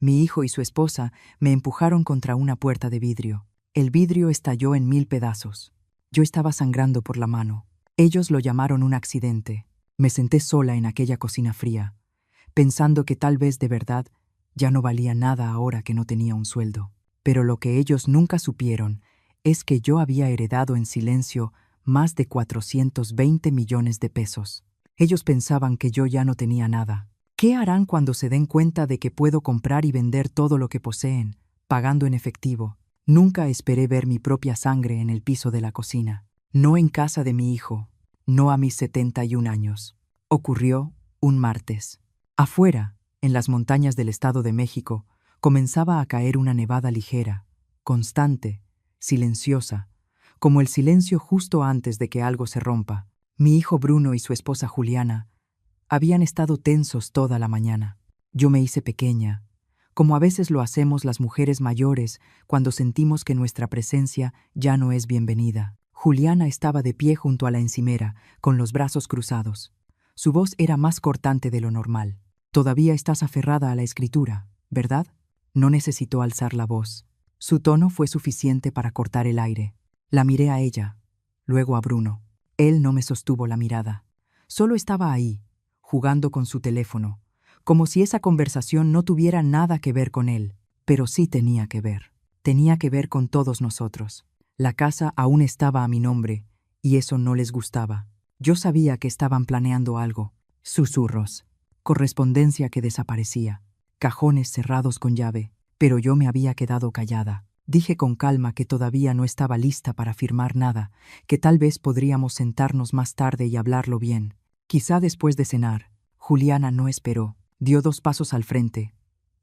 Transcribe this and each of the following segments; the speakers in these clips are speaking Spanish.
Mi hijo y su esposa me empujaron contra una puerta de vidrio. El vidrio estalló en 1000 pedazos. Yo estaba sangrando por la mano. Ellos lo llamaron un accidente. Me senté sola en aquella cocina fría, pensando que tal vez de verdad ya no valía nada ahora que no tenía un sueldo. Pero lo que ellos nunca supieron es que yo había heredado en silencio más de 420 millones de pesos. Ellos pensaban que yo ya no tenía nada. ¿Qué harán cuando se den cuenta de que puedo comprar y vender todo lo que poseen, pagando en efectivo? Nunca esperé ver mi propia sangre en el piso de la cocina. No en casa de mi hijo, no a mis 71 años. Ocurrió un martes. Afuera, en las montañas del Estado de México, comenzaba a caer una nevada ligera, constante, silenciosa, como el silencio justo antes de que algo se rompa. Mi hijo Bruno y su esposa Juliana habían estado tensos toda la mañana. Yo me hice pequeña, como a veces lo hacemos las mujeres mayores cuando sentimos que nuestra presencia ya no es bienvenida. Juliana estaba de pie junto a la encimera, con los brazos cruzados. Su voz era más cortante de lo normal. «Todavía estás aferrada a la escritura, ¿verdad?» No necesitó alzar la voz. Su tono fue suficiente para cortar el aire. La miré a ella, luego a Bruno. Él no me sostuvo la mirada. Solo estaba ahí, jugando con su teléfono, como si esa conversación no tuviera nada que ver con él. Pero sí tenía que ver. Tenía que ver con todos nosotros. La casa aún estaba a mi nombre, y eso no les gustaba. Yo sabía que estaban planeando algo. Susurros, correspondencia que desaparecía, cajones cerrados con llave, pero yo me había quedado callada. Dije con calma que todavía no estaba lista para firmar nada, que tal vez podríamos sentarnos más tarde y hablarlo bien. Quizá después de cenar. Juliana no esperó, dio 2 pasos al frente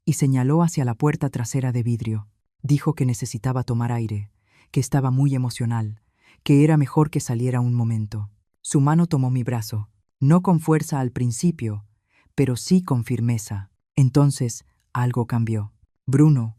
y señaló hacia la puerta trasera de vidrio. Dijo que necesitaba tomar aire, que estaba muy emocional, que era mejor que saliera un momento. Su mano tomó mi brazo, no con fuerza al principio, pero sí con firmeza. Entonces algo cambió. Bruno,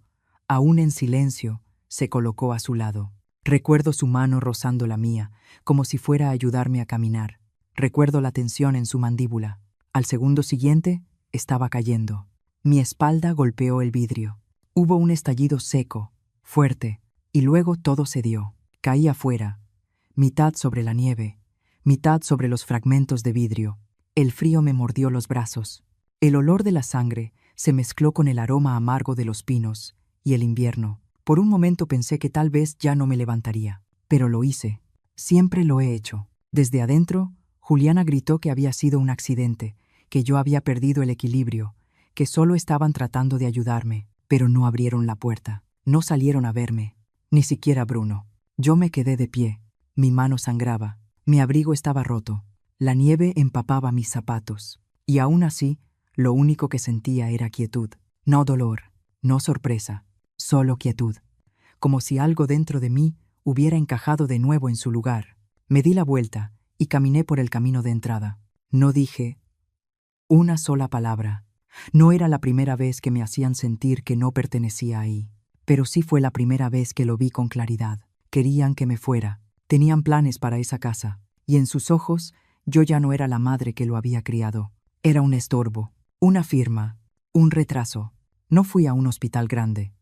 aún en silencio, se colocó a su lado. Recuerdo su mano rozando la mía, como si fuera a ayudarme a caminar. Recuerdo la tensión en su mandíbula. Al segundo siguiente, estaba cayendo. Mi espalda golpeó el vidrio. Hubo un estallido seco, fuerte, y luego todo cedió. Caí afuera, mitad sobre la nieve, mitad sobre los fragmentos de vidrio. El frío me mordió los brazos. El olor de la sangre se mezcló con el aroma amargo de los pinos y el invierno. Por un momento pensé que tal vez ya no me levantaría, pero lo hice. Siempre lo he hecho. Desde adentro, Juliana gritó que había sido un accidente, que yo había perdido el equilibrio, que solo estaban tratando de ayudarme, pero no abrieron la puerta. No salieron a verme, ni siquiera Bruno. Yo me quedé de pie. Mi mano sangraba. Mi abrigo estaba roto. La nieve empapaba mis zapatos. Y aún así, lo único que sentía era quietud. No dolor, no sorpresa, solo quietud. Como si algo dentro de mí hubiera encajado de nuevo en su lugar. Me di la vuelta y caminé por el camino de entrada. No dije una sola palabra. No era la primera vez que me hacían sentir que no pertenecía ahí, pero sí fue la primera vez que lo vi con claridad. Querían que me fuera. Tenían planes para esa casa, y en sus ojos yo ya no era la madre que lo había criado. Era un estorbo, una firma, un retraso. No fui a un hospital grande.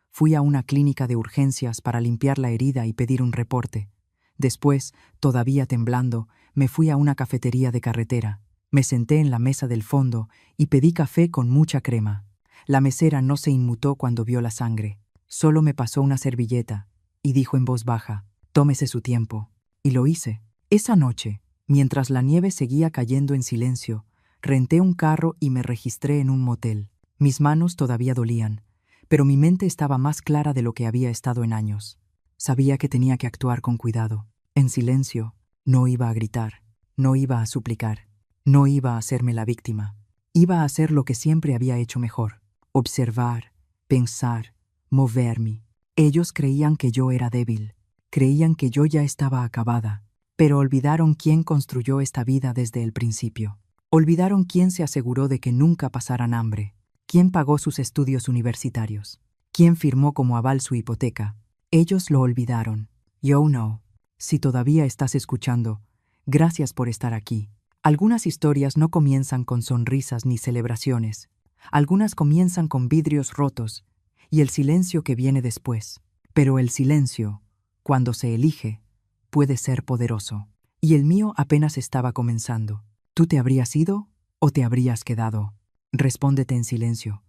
Fui a una clínica de urgencias para limpiar la herida y pedir un reporte. Después, todavía temblando, me fui a una cafetería de carretera. Me senté en la mesa del fondo y pedí café con mucha crema. La mesera no se inmutó cuando vio la sangre. Solo me pasó una servilleta y dijo en voz baja: «Tómese su tiempo». Y lo hice. Esa noche, mientras la nieve seguía cayendo en silencio, renté un carro y me registré en un motel. Mis manos todavía dolían, pero mi mente estaba más clara de lo que había estado en años. Sabía que tenía que actuar con cuidado. En silencio, no iba a gritar, no iba a suplicar, no iba a hacerme la víctima. Iba a hacer lo que siempre había hecho mejor: observar, pensar, moverme. Ellos creían que yo era débil, creían que yo ya estaba acabada, pero olvidaron quién construyó esta vida desde el principio. Olvidaron quién se aseguró de que nunca pasaran hambre, quién pagó sus estudios universitarios, quién firmó como aval su hipoteca. Ellos lo olvidaron. Yo no. Si todavía estás escuchando, gracias por estar aquí. Algunas historias no comienzan con sonrisas ni celebraciones. Algunas comienzan con vidrios rotos y el silencio que viene después. Pero el silencio, cuando se elige, puede ser poderoso. Y el mío apenas estaba comenzando. ¿Tú te habrías ido o te habrías quedado? Respóndete en silencio,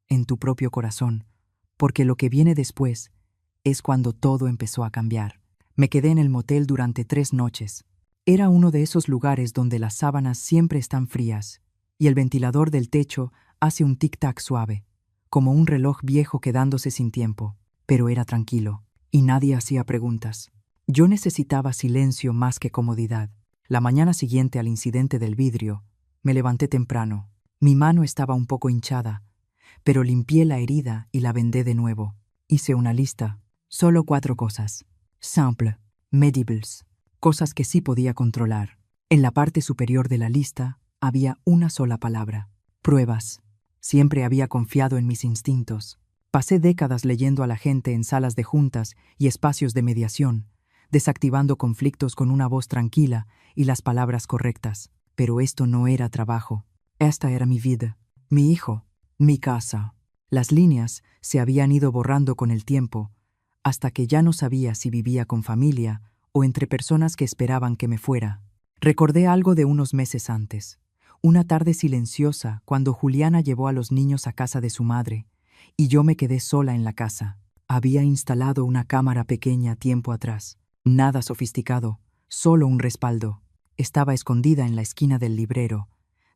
en tu propio corazón, porque lo que viene después es cuando todo empezó a cambiar. Me quedé en el motel durante 3 noches. Era uno de esos lugares donde las sábanas siempre están frías y el ventilador del techo hace un tic-tac suave, como un reloj viejo quedándose sin tiempo, pero era tranquilo y nadie hacía preguntas. Yo necesitaba silencio más que comodidad. La mañana siguiente al incidente del vidrio, me levanté temprano. Mi mano estaba un poco hinchada, pero limpié la herida y la vendé de nuevo. Hice una lista. Solo 4 cosas. Simple, medibles, cosas que sí podía controlar. En la parte superior de la lista había una sola palabra. Pruebas. Siempre había confiado en mis instintos. Pasé décadas leyendo a la gente en salas de juntas y espacios de mediación, desactivando conflictos con una voz tranquila y las palabras correctas. Pero esto no era trabajo. Esta era mi vida, mi hijo, mi casa. Las líneas se habían ido borrando con el tiempo, hasta que ya no sabía si vivía con familia o entre personas que esperaban que me fuera. Recordé algo de unos meses antes. Una tarde silenciosa cuando Juliana llevó a los niños a casa de su madre, y yo me quedé sola en la casa. Había instalado una cámara pequeña tiempo atrás. Nada sofisticado, solo un respaldo. Estaba escondida en la esquina del librero,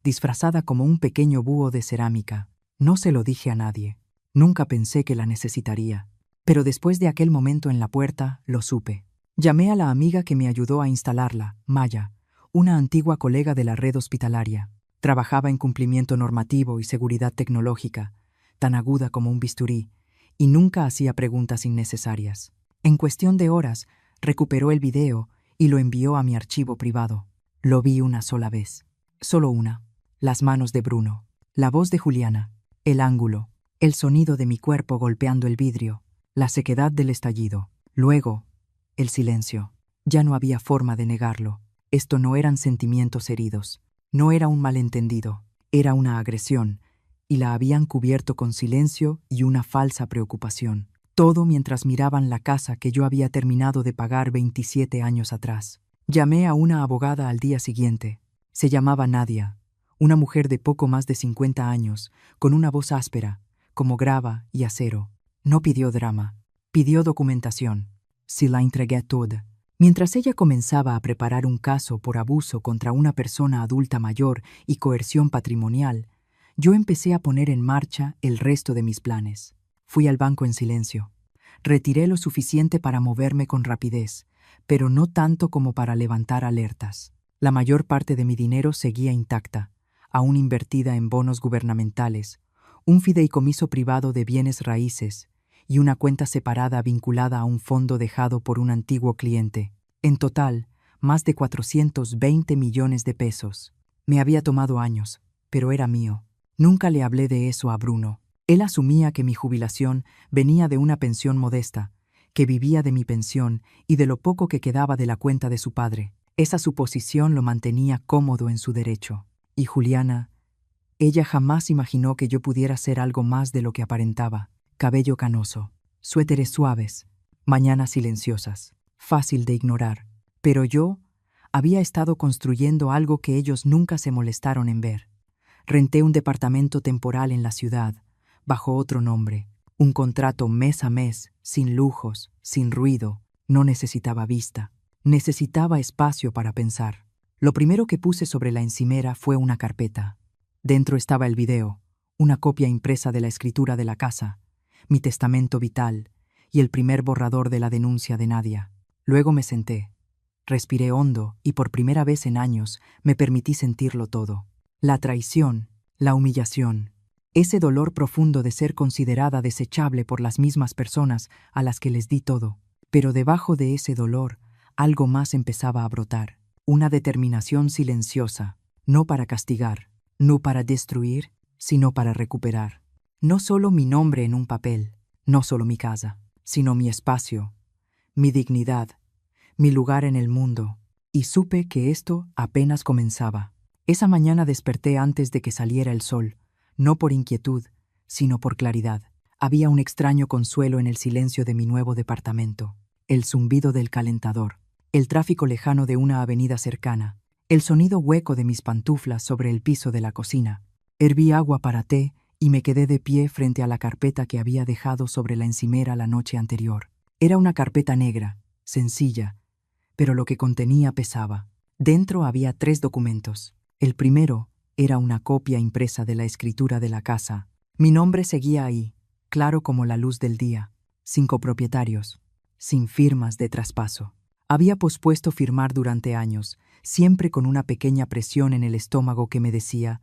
disfrazada como un pequeño búho de cerámica. No se lo dije a nadie. Nunca pensé que la necesitaría. Pero después de aquel momento en la puerta, lo supe. Llamé a la amiga que me ayudó a instalarla, Maya, una antigua colega de la red hospitalaria. Trabajaba en cumplimiento normativo y seguridad tecnológica, tan aguda como un bisturí, y nunca hacía preguntas innecesarias. En cuestión de horas, recuperó el video y lo envió a mi archivo privado. Lo vi una sola vez. Solo una. Las manos de Bruno. La voz de Juliana. El ángulo. El sonido de mi cuerpo golpeando el vidrio. La sequedad del estallido. Luego, el silencio. Ya no había forma de negarlo. Esto no eran sentimientos heridos. No era un malentendido. Era una agresión, y la habían cubierto con silencio y una falsa preocupación. Todo mientras miraban la casa que yo había terminado de pagar 27 años atrás. Llamé a una abogada al día siguiente. Se llamaba Nadia, una mujer de poco más de 50 años, con una voz áspera, como grava y acero. No pidió drama, pidió documentación. Se la entregué toda. Mientras ella comenzaba a preparar un caso por abuso contra una persona adulta mayor y coerción patrimonial, yo empecé a poner en marcha el resto de mis planes. Fui al banco en silencio. Retiré lo suficiente para moverme con rapidez, pero no tanto como para levantar alertas. La mayor parte de mi dinero seguía intacta, aún invertida en bonos gubernamentales, un fideicomiso privado de bienes raíces y una cuenta separada vinculada a un fondo dejado por un antiguo cliente. En total, más de 420 millones de pesos. Me había tomado años, pero era mío. Nunca le hablé de eso a Bruno. Él asumía que mi jubilación venía de una pensión modesta, que vivía de mi pensión y de lo poco que quedaba de la cuenta de su padre. Esa suposición lo mantenía cómodo en su derecho. Y Juliana, ella jamás imaginó que yo pudiera ser algo más de lo que aparentaba. Cabello canoso, suéteres suaves, mañanas silenciosas, fácil de ignorar. Pero yo había estado construyendo algo que ellos nunca se molestaron en ver. Renté un departamento temporal en la ciudad, bajo otro nombre, un contrato mes a mes, sin lujos, sin ruido. No necesitaba vista, necesitaba espacio para pensar. Lo primero que puse sobre la encimera fue una carpeta. Dentro estaba el video, una copia impresa de la escritura de la casa, mi testamento vital y el primer borrador de la denuncia de Nadia. Luego me senté, respiré hondo y por primera vez en años me permití sentirlo todo. La traición, la humillación, ese dolor profundo de ser considerada desechable por las mismas personas a las que les di todo. Pero debajo de ese dolor, algo más empezaba a brotar. Una determinación silenciosa, no para castigar, no para destruir, sino para recuperar. No solo mi nombre en un papel, no solo mi casa, sino mi espacio, mi dignidad, mi lugar en el mundo. Y supe que esto apenas comenzaba. Esa mañana desperté antes de que saliera el sol, no por inquietud, sino por claridad. Había un extraño consuelo en el silencio de mi nuevo departamento, el zumbido del calentador, el tráfico lejano de una avenida cercana, el sonido hueco de mis pantuflas sobre el piso de la cocina. Herví agua para té y me quedé de pie frente a la carpeta que había dejado sobre la encimera la noche anterior. Era una carpeta negra, sencilla, pero lo que contenía pesaba. Dentro había 3 documentos. El primero era una copia impresa de la escritura de la casa. Mi nombre seguía ahí, claro como la luz del día, sin copropietarios, sin firmas de traspaso. Había pospuesto firmar durante años, siempre con una pequeña presión en el estómago que me decía,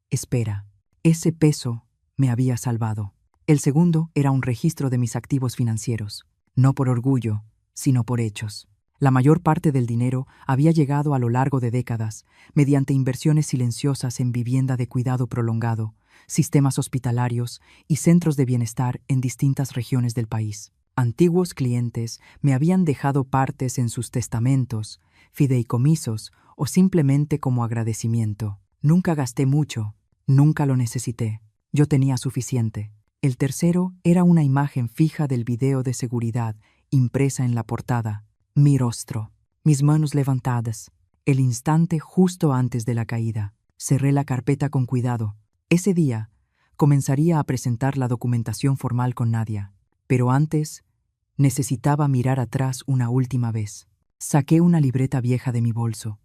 espera. Ese peso me había salvado. El segundo era un registro de mis activos financieros, no por orgullo, sino por hechos. La mayor parte del dinero había llegado a lo largo de décadas, mediante inversiones silenciosas en vivienda de cuidado prolongado, sistemas hospitalarios y centros de bienestar en distintas regiones del país. Antiguos clientes me habían dejado partes en sus testamentos, fideicomisos o simplemente como agradecimiento. Nunca gasté mucho, nunca lo necesité. Yo tenía suficiente. El tercero era una imagen fija del video de seguridad impresa en la portada. Mi rostro, mis manos levantadas, el instante justo antes de la caída. Cerré la carpeta con cuidado. Ese día comenzaría a presentar la documentación formal con Nadia, pero antes necesitaba mirar atrás una última vez. Saqué una libreta vieja de mi bolso,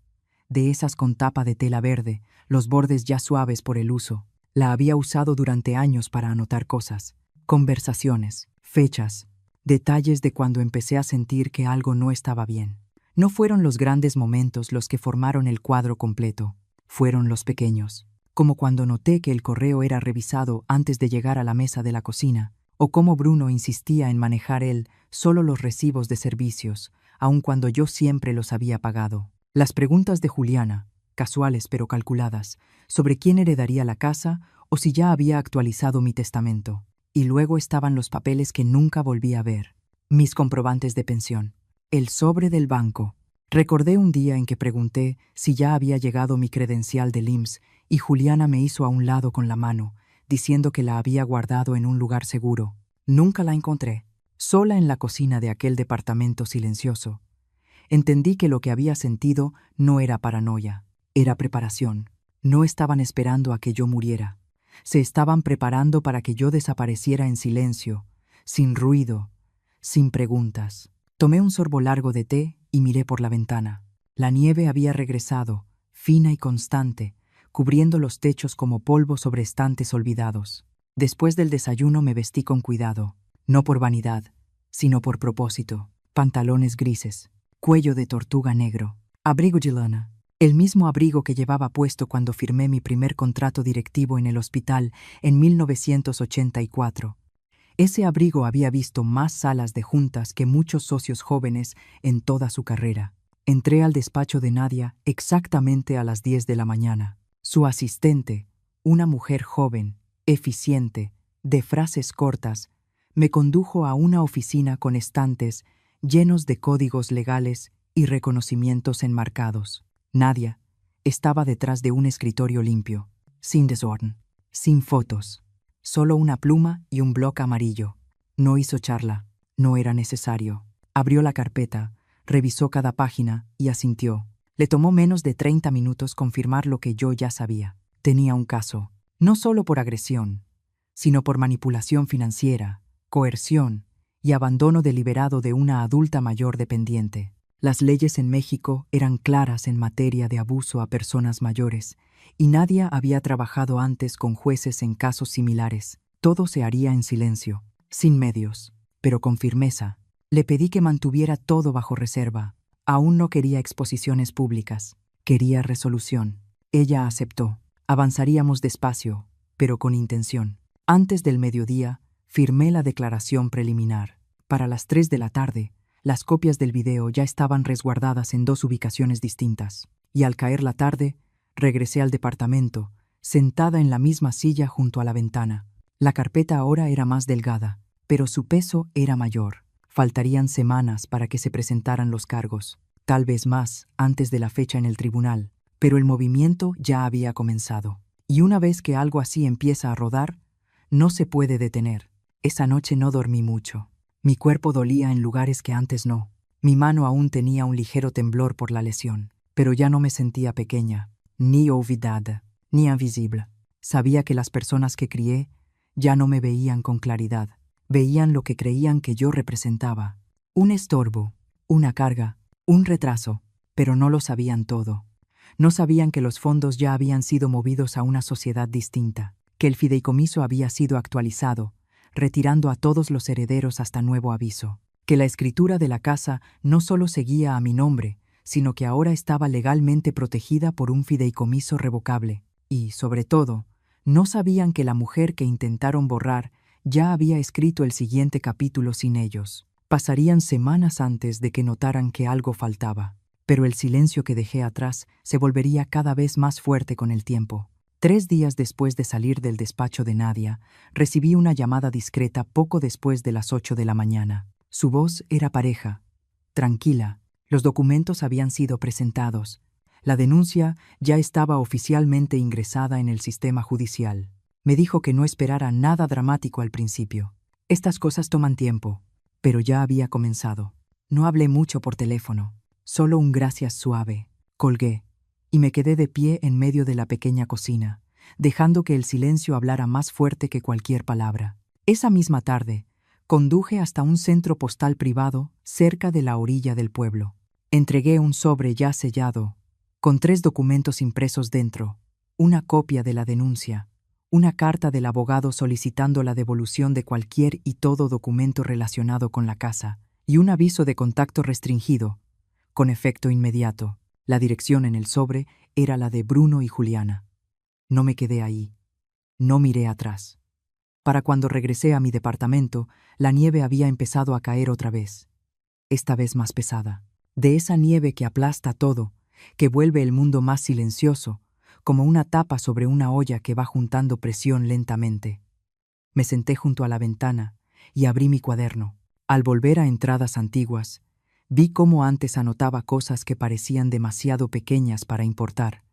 de esas con tapa de tela verde, los bordes ya suaves por el uso. La había usado durante años para anotar cosas, conversaciones, fechas, detalles de cuando empecé a sentir que algo no estaba bien. No fueron los grandes momentos los que formaron el cuadro completo, fueron los pequeños, como cuando noté que el correo era revisado antes de llegar a la mesa de la cocina, o cómo Bruno insistía en manejar él solo los recibos de servicios, aun cuando yo siempre los había pagado. Las preguntas de Juliana, casuales pero calculadas, sobre quién heredaría la casa o si ya había actualizado mi testamento. Y luego estaban los papeles que nunca volví a ver, mis comprobantes de pensión, el sobre del banco. Recordé un día en que pregunté si ya había llegado mi credencial del IMSS y Juliana me hizo a un lado con la mano, diciendo que la había guardado en un lugar seguro. Nunca la encontré, sola en la cocina de aquel departamento silencioso. Entendí que lo que había sentido no era paranoia, era preparación. No estaban esperando a que yo muriera. Se estaban preparando para que yo desapareciera en silencio, sin ruido, sin preguntas. Tomé un sorbo largo de té y miré por la ventana. La nieve había regresado, fina y constante, cubriendo los techos como polvo sobre estantes olvidados. Después del desayuno me vestí con cuidado, no por vanidad, sino por propósito. Pantalones grises, cuello de tortuga negro, abrigo de lana. El mismo abrigo que llevaba puesto cuando firmé mi primer contrato directivo en el hospital en 1984. Ese abrigo había visto más salas de juntas que muchos socios jóvenes en toda su carrera. Entré al despacho de Nadia exactamente a las 10 de la mañana. Su asistente, una mujer joven, eficiente, de frases cortas, me condujo a una oficina con estantes llenos de códigos legales y reconocimientos enmarcados. Nadia estaba detrás de un escritorio limpio, sin desorden, sin fotos, solo una pluma y un bloc amarillo. No hizo charla, no era necesario. Abrió la carpeta, revisó cada página y asintió. Le tomó menos de 30 minutos confirmar lo que yo ya sabía. Tenía un caso, no solo por agresión, sino por manipulación financiera, coerción y abandono deliberado de una adulta mayor dependiente. Las leyes en México eran claras en materia de abuso a personas mayores, y Nadia había trabajado antes con jueces en casos similares. Todo se haría en silencio, sin medios, pero con firmeza. Le pedí que mantuviera todo bajo reserva. Aún no quería exposiciones públicas, quería resolución. Ella aceptó. Avanzaríamos despacio, pero con intención. Antes del mediodía, firmé la declaración preliminar. Para las 3 de la tarde, las copias del video ya estaban resguardadas en 2 ubicaciones distintas, y al caer la tarde, regresé al departamento, sentada en la misma silla junto a la ventana. La carpeta ahora era más delgada, pero su peso era mayor. Faltarían semanas para que se presentaran los cargos, tal vez más antes de la fecha en el tribunal, pero el movimiento ya había comenzado. Y una vez que algo así empieza a rodar, no se puede detener. Esa noche no dormí mucho. Mi cuerpo dolía en lugares que antes no. Mi mano aún tenía un ligero temblor por la lesión, pero ya no me sentía pequeña, ni olvidada, ni invisible. Sabía que las personas que crié ya no me veían con claridad. Veían lo que creían que yo representaba. Un estorbo, una carga, un retraso, pero no lo sabían todo. No sabían que los fondos ya habían sido movidos a una sociedad distinta, que el fideicomiso había sido actualizado, retirando a todos los herederos hasta nuevo aviso, que la escritura de la casa no solo seguía a mi nombre, sino que ahora estaba legalmente protegida por un fideicomiso revocable. Y, sobre todo, no sabían que la mujer que intentaron borrar ya había escrito el siguiente capítulo sin ellos. Pasarían semanas antes de que notaran que algo faltaba. Pero el silencio que dejé atrás se volvería cada vez más fuerte con el tiempo. 3 días después de salir del despacho de Nadia, recibí una llamada discreta poco después de las 8 de la mañana. Su voz era pareja, tranquila. Los documentos habían sido presentados. La denuncia ya estaba oficialmente ingresada en el sistema judicial. Me dijo que no esperara nada dramático al principio. Estas cosas toman tiempo, pero ya había comenzado. No hablé mucho por teléfono. Solo un gracias suave. Colgué, y me quedé de pie en medio de la pequeña cocina, dejando que el silencio hablara más fuerte que cualquier palabra. Esa misma tarde, conduje hasta un centro postal privado cerca de la orilla del pueblo. Entregué un sobre ya sellado, con 3 documentos impresos dentro, una copia de la denuncia, una carta del abogado solicitando la devolución de cualquier y todo documento relacionado con la casa, y un aviso de contacto restringido, con efecto inmediato. La dirección en el sobre era la de Bruno y Juliana. No me quedé ahí. No miré atrás. Para cuando regresé a mi departamento, la nieve había empezado a caer otra vez. Esta vez más pesada. De esa nieve que aplasta todo, que vuelve el mundo más silencioso, como una tapa sobre una olla que va juntando presión lentamente. Me senté junto a la ventana y abrí mi cuaderno. Al volver a entradas antiguas, vi cómo antes anotaba cosas que parecían demasiado pequeñas para importar,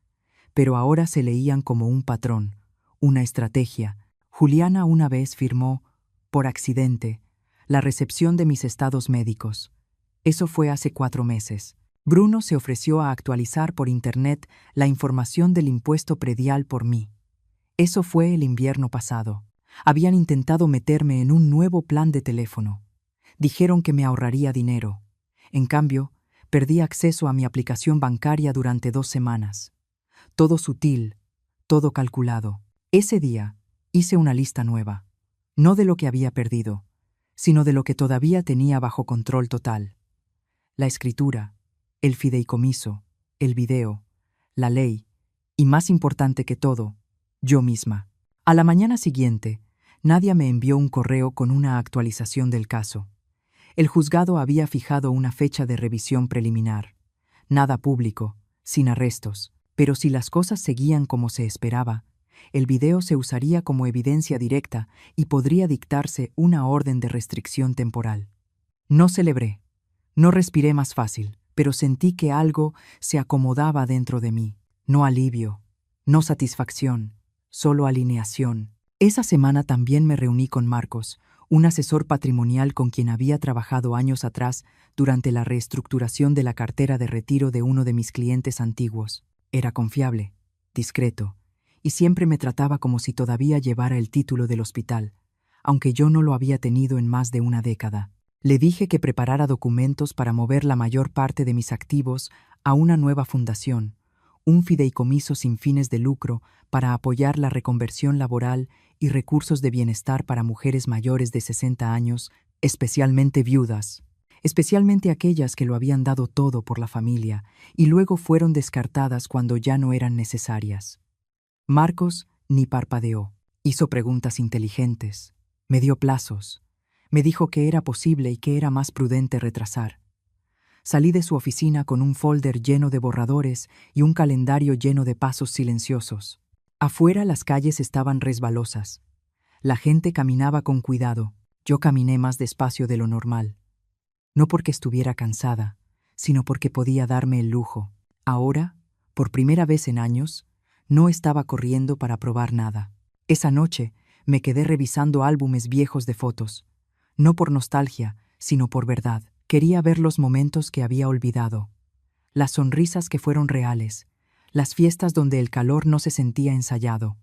pero ahora se leían como un patrón, una estrategia. Juliana una vez firmó, por accidente, la recepción de mis estados médicos. Eso fue hace 4 meses. Bruno se ofreció a actualizar por internet la información del impuesto predial por mí. Eso fue el invierno pasado. Habían intentado meterme en un nuevo plan de teléfono. Dijeron que me ahorraría dinero. En cambio, perdí acceso a mi aplicación bancaria durante 2 semanas. Todo sutil, todo calculado. Ese día hice una lista nueva, no de lo que había perdido, sino de lo que todavía tenía bajo control total. La escritura, el fideicomiso, el video, la ley, y más importante que todo, yo misma. A la mañana siguiente, Nadia me envió un correo con una actualización del caso. El juzgado había fijado una fecha de revisión preliminar. Nada público, sin arrestos, pero si las cosas seguían como se esperaba, el video se usaría como evidencia directa y podría dictarse una orden de restricción temporal. No celebré, no respiré más fácil, pero sentí que algo se acomodaba dentro de mí. No alivio, no satisfacción, solo alineación. Esa semana también me reuní con Marcos, un asesor patrimonial con quien había trabajado años atrás durante la reestructuración de la cartera de retiro de uno de mis clientes antiguos. Era confiable, discreto, y siempre me trataba como si todavía llevara el título del hospital, aunque yo no lo había tenido en más de una década. Le dije que preparara documentos para mover la mayor parte de mis activos a una nueva fundación, un fideicomiso sin fines de lucro para apoyar la reconversión laboral y recursos de bienestar para mujeres mayores de 60 años, especialmente viudas, especialmente aquellas que lo habían dado todo por la familia y luego fueron descartadas cuando ya no eran necesarias. Marcos ni parpadeó. Hizo preguntas inteligentes. Me dio plazos. Me dijo que era posible y que era más prudente retrasar. Salí de su oficina con un folder lleno de borradores y un calendario lleno de pasos silenciosos. Afuera las calles estaban resbalosas. La gente caminaba con cuidado. Yo caminé más despacio de lo normal. No porque estuviera cansada, sino porque podía darme el lujo. Ahora, por primera vez en años, No estaba corriendo para probar nada. Esa noche me quedé revisando álbumes viejos de fotos. No por nostalgia, sino por verdad. Quería ver los momentos que había olvidado. Las sonrisas que fueron reales. Las fiestas donde el calor no se sentía ensayado.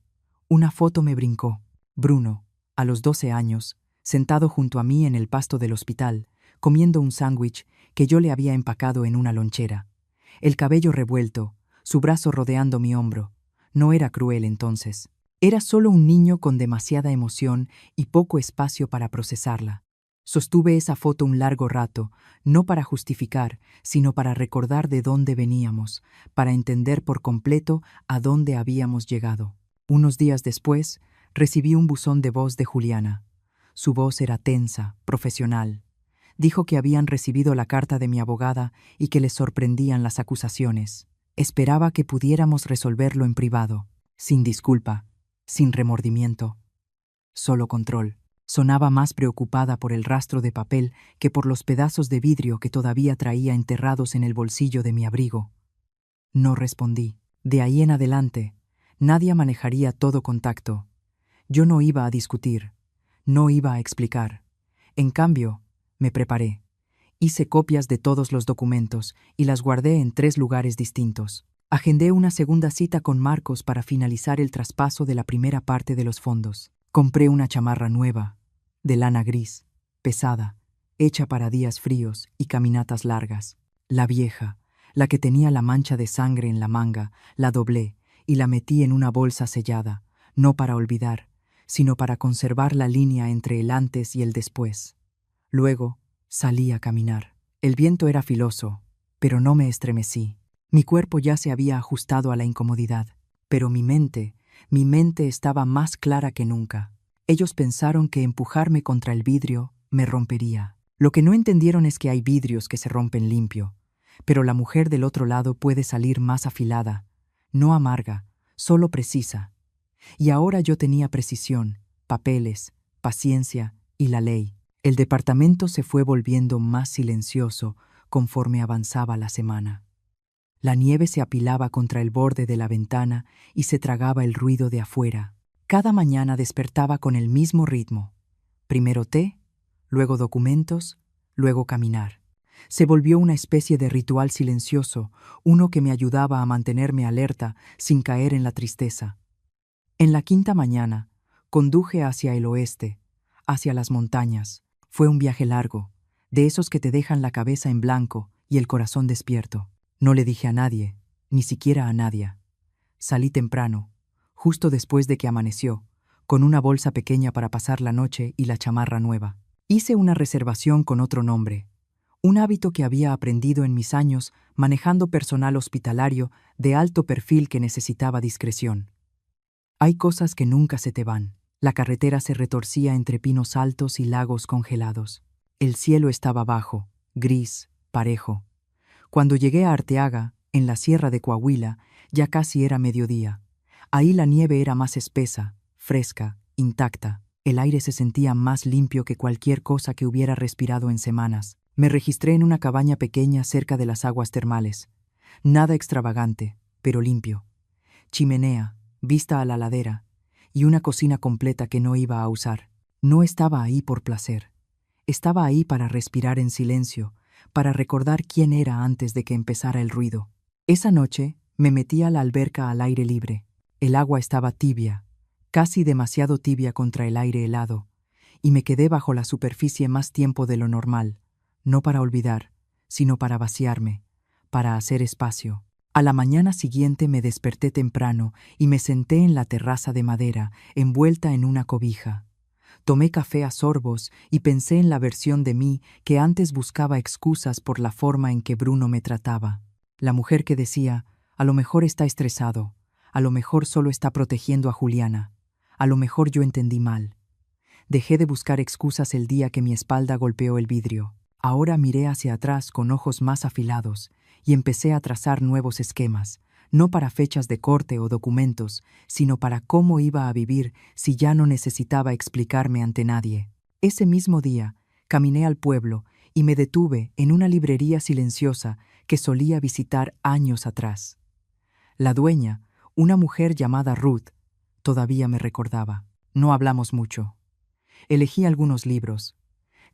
Una foto me brincó. Bruno, a los 12 años, sentado junto a mí en el pasto del hospital, comiendo un sándwich que yo le había empacado en una lonchera. El cabello revuelto, su brazo rodeando mi hombro. No era cruel entonces. Era solo un niño con demasiada emoción y poco espacio para procesarla. Sostuve esa foto un largo rato, no para justificar, sino para recordar de dónde veníamos, para entender por completo a dónde habíamos llegado. Unos días después, recibí un buzón de voz de Juliana. Su voz era tensa, profesional. Dijo que habían recibido la carta de mi abogada y que les sorprendían las acusaciones. Esperaba que pudiéramos resolverlo en privado, sin disculpa, sin remordimiento. Solo control. Sonaba más preocupada por el rastro de papel que por los pedazos de vidrio que todavía traía enterrados en el bolsillo de mi abrigo. No respondí. De ahí en adelante, nadie manejaría todo contacto. Yo no iba a discutir, no iba a explicar. En cambio, me preparé. Hice copias de todos los documentos y las guardé en 3 lugares distintos. Agendé una segunda cita con Marcos para finalizar el traspaso de la primera parte de los fondos. Compré una chamarra nueva, de lana gris, pesada, hecha para días fríos y caminatas largas. La vieja, la que tenía la mancha de sangre en la manga, la doblé y la metí en una bolsa sellada, no para olvidar, sino para conservar la línea entre el antes y el después. Luego, salí a caminar. El viento era filoso, pero no me estremecí. Mi cuerpo ya se había ajustado a la incomodidad, pero mi mente estaba más clara que nunca. Ellos pensaron que empujarme contra el vidrio me rompería. Lo que no entendieron es que hay vidrios que se rompen limpio, pero la mujer del otro lado puede salir más afilada, no amarga, solo precisa. Y ahora yo tenía precisión, papeles, paciencia y la ley. El departamento se fue volviendo más silencioso conforme avanzaba la semana. La nieve se apilaba contra el borde de la ventana y se tragaba el ruido de afuera. Cada mañana despertaba con el mismo ritmo. Primero té, luego documentos, luego caminar. Se volvió una especie de ritual silencioso, uno que me ayudaba a mantenerme alerta sin caer en la tristeza. En la 5ª mañana, conduje hacia el oeste, hacia las montañas. Fue un viaje largo, de esos que te dejan la cabeza en blanco y el corazón despierto. No le dije a nadie, ni siquiera a Nadia. Salí temprano, justo después de que amaneció, con una bolsa pequeña para pasar la noche y la chamarra nueva. Hice una reservación con otro nombre, un hábito que había aprendido en mis años manejando personal hospitalario de alto perfil que necesitaba discreción. Hay cosas que nunca se te van. La carretera se retorcía entre pinos altos y lagos congelados. El cielo estaba bajo, gris, parejo. Cuando llegué a Arteaga, en la sierra de Coahuila, ya casi era mediodía. Ahí la nieve era más espesa, fresca, intacta. El aire se sentía más limpio que cualquier cosa que hubiera respirado en semanas. Me registré en una cabaña pequeña cerca de las aguas termales. Nada extravagante, pero limpio. Chimenea, vista a la ladera, y una cocina completa que no iba a usar. No estaba ahí por placer. Estaba ahí para respirar en silencio, para recordar quién era antes de que empezara el ruido. Esa noche me metí a la alberca al aire libre. El agua estaba tibia, casi demasiado tibia contra el aire helado, y me quedé bajo la superficie más tiempo de lo normal, no para olvidar, sino para vaciarme, para hacer espacio. A la mañana siguiente me desperté temprano y me senté en la terraza de madera, envuelta en una cobija. Tomé café a sorbos y pensé en la versión de mí que antes buscaba excusas por la forma en que Bruno me trataba. La mujer que decía, a lo mejor está estresado, a lo mejor solo está protegiendo a Juliana, a lo mejor yo entendí mal. Dejé de buscar excusas el día que mi espalda golpeó el vidrio. Ahora miré hacia atrás con ojos más afilados y empecé a trazar nuevos esquemas, no para fechas de corte o documentos, sino para cómo iba a vivir si ya no necesitaba explicarme ante nadie. Ese mismo día, caminé al pueblo y me detuve en una librería silenciosa que solía visitar años atrás. La dueña, Una mujer llamada Ruth todavía me recordaba. No hablamos mucho. Elegí algunos libros,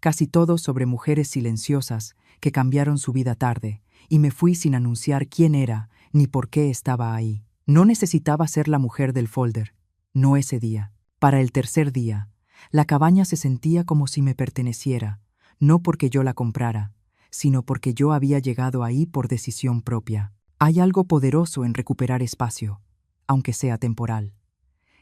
casi todos sobre mujeres silenciosas que cambiaron su vida tarde, y me fui sin anunciar quién era ni por qué estaba ahí. No necesitaba ser la mujer del folder, no ese día. Para el tercer día, la cabaña se sentía como si me perteneciera, no porque yo la comprara, sino porque yo había llegado ahí por decisión propia. Hay algo poderoso en recuperar espacio, aunque sea temporal.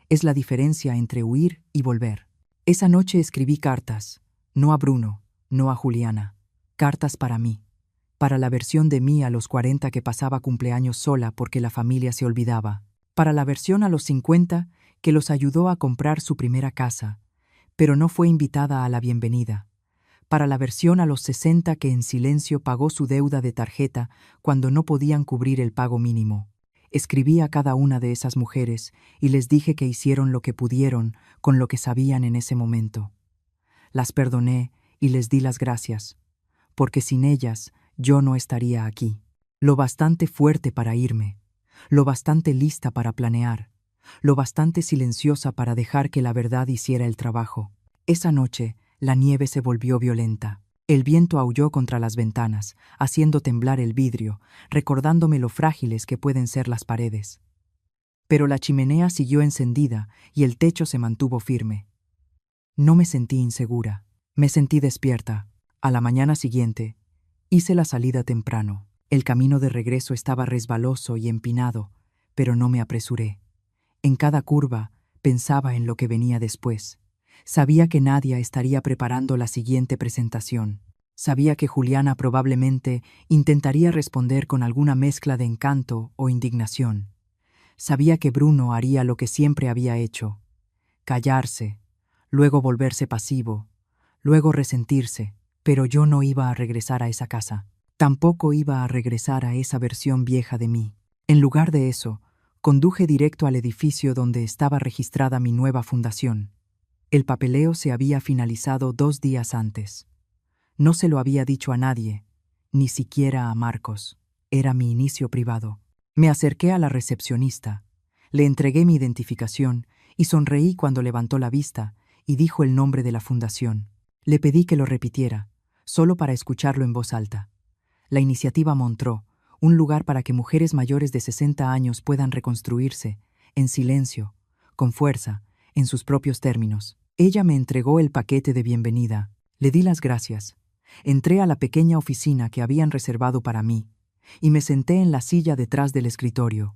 Es la diferencia entre huir y volver. Esa noche escribí cartas, no a Bruno, no a Juliana, cartas para mí, para la versión de mí a los 40 que pasaba cumpleaños sola porque la familia se olvidaba, para la versión a los 50 que los ayudó a comprar su primera casa, pero no fue invitada a la bienvenida, para la versión a los 60 que en silencio pagó su deuda de tarjeta cuando no podían cubrir el pago mínimo. Escribí a cada una de esas mujeres y les dije que hicieron lo que pudieron con lo que sabían en ese momento. Las perdoné y les di las gracias, porque sin ellas yo no estaría aquí. Lo bastante fuerte para irme, lo bastante lista para planear, lo bastante silenciosa para dejar que la verdad hiciera el trabajo. Esa noche la nieve se volvió violenta. El viento aulló contra las ventanas, haciendo temblar el vidrio, recordándome lo frágiles que pueden ser las paredes. Pero la chimenea siguió encendida y el techo se mantuvo firme. No me sentí insegura, me sentí despierta. A la mañana siguiente, hice la salida temprano. El camino de regreso estaba resbaloso y empinado, pero no me apresuré. En cada curva pensaba en lo que venía después. Sabía que Nadia estaría preparando la siguiente presentación. Sabía que Juliana probablemente intentaría responder con alguna mezcla de encanto o indignación. Sabía que Bruno haría lo que siempre había hecho: callarse, luego volverse pasivo, luego resentirse, pero yo no iba a regresar a esa casa. Tampoco iba a regresar a esa versión vieja de mí. En lugar de eso, conduje directo al edificio donde estaba registrada mi nueva fundación. El papeleo se había finalizado 2 días antes. No se lo había dicho a nadie, ni siquiera a Marcos. Era mi inicio privado. Me acerqué a la recepcionista, le entregué mi identificación y sonreí cuando levantó la vista y dijo el nombre de la fundación. Le pedí que lo repitiera, solo para escucharlo en voz alta. La iniciativa Montreux, un lugar para que mujeres mayores de 60 años puedan reconstruirse, en silencio, con fuerza, en sus propios términos. Ella me entregó el paquete de bienvenida. Le di las gracias. Entré a la pequeña oficina que habían reservado para mí y me senté en la silla detrás del escritorio.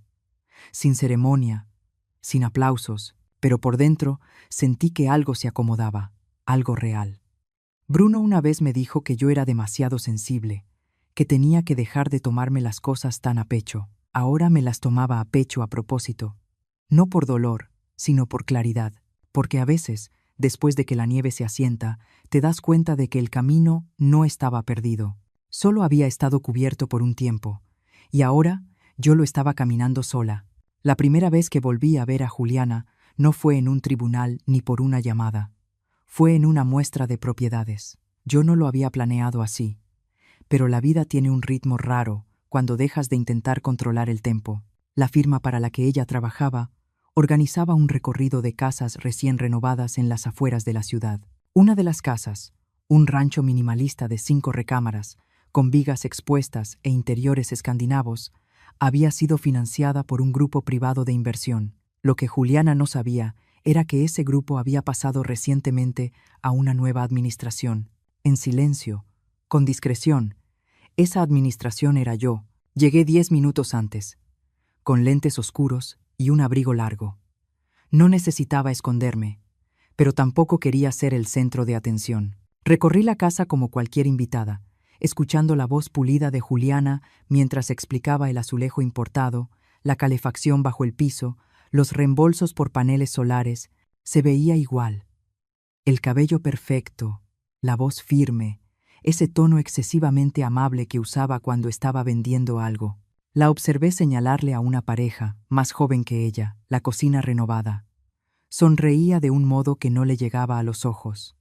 Sin ceremonia, sin aplausos, pero por dentro sentí que algo se acomodaba, algo real. Bruno una vez me dijo que yo era demasiado sensible, que tenía que dejar de tomarme las cosas tan a pecho. Ahora me las tomaba a pecho a propósito, no por dolor, sino por claridad, porque a veces, después de que la nieve se asienta, te das cuenta de que el camino no estaba perdido, solo había estado cubierto por un tiempo, y ahora yo lo estaba caminando sola. La primera vez que volví a ver a Juliana no fue en un tribunal ni por una llamada, fue en una muestra de propiedades. Yo no lo había planeado así, pero la vida tiene un ritmo raro cuando dejas de intentar controlar el tempo. La firma para la que ella trabajaba organizaba un recorrido de casas recién renovadas en las afueras de la ciudad. Una de las casas, un rancho minimalista de 5 recámaras, con vigas expuestas e interiores escandinavos, había sido financiada por un grupo privado de inversión. Lo que Juliana no sabía era que ese grupo había pasado recientemente a una nueva administración. En silencio, con discreción, esa administración era yo. Llegué 10 minutos antes, con lentes oscuros y un abrigo largo. No necesitaba esconderme, pero tampoco quería ser el centro de atención. Recorrí la casa como cualquier invitada, escuchando la voz pulida de Juliana mientras explicaba el azulejo importado, la calefacción bajo el piso, los reembolsos por paneles solares. Se veía igual. El cabello perfecto, la voz firme, ese tono excesivamente amable que usaba cuando estaba vendiendo algo. La observé señalarle a una pareja, más joven que ella, la cocina renovada. Sonreía de un modo que no le llegaba a los ojos.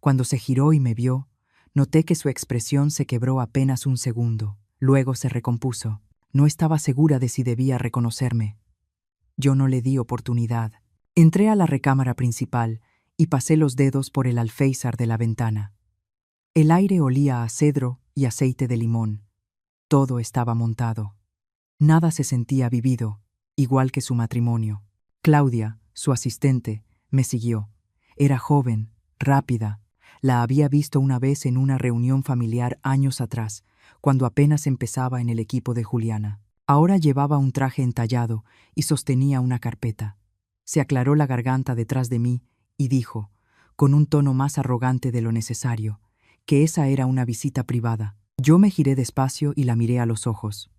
Cuando se giró y me vio, noté que su expresión se quebró apenas un segundo. Luego se recompuso. No estaba segura de si debía reconocerme. Yo no le di oportunidad. Entré a la recámara principal y pasé los dedos por el alféizar de la ventana. El aire olía a cedro y aceite de limón. Todo estaba montado. Nada se sentía vivido, igual que su matrimonio. Claudia, su asistente, me siguió. Era joven, rápida. La había visto una vez en una reunión familiar años atrás, cuando apenas empezaba en el equipo de Juliana. Ahora llevaba un traje entallado y sostenía una carpeta. Se aclaró la garganta detrás de mí y dijo, con un tono más arrogante de lo necesario, que esa era una visita privada. Yo me giré despacio y la miré a los ojos.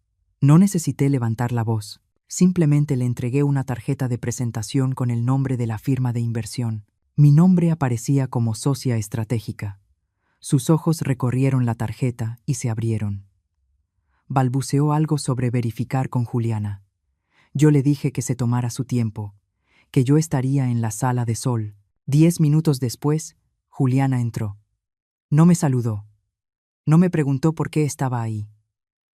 No necesité levantar la voz. Simplemente le entregué una tarjeta de presentación con el nombre de la firma de inversión. Mi nombre aparecía como socia estratégica. Sus ojos recorrieron la tarjeta y se abrieron. Balbuceó algo sobre verificar con Juliana. Yo le dije que se tomara su tiempo, que yo estaría en la sala de sol. 10 minutos después, Juliana entró. No me saludó. No me preguntó por qué estaba ahí.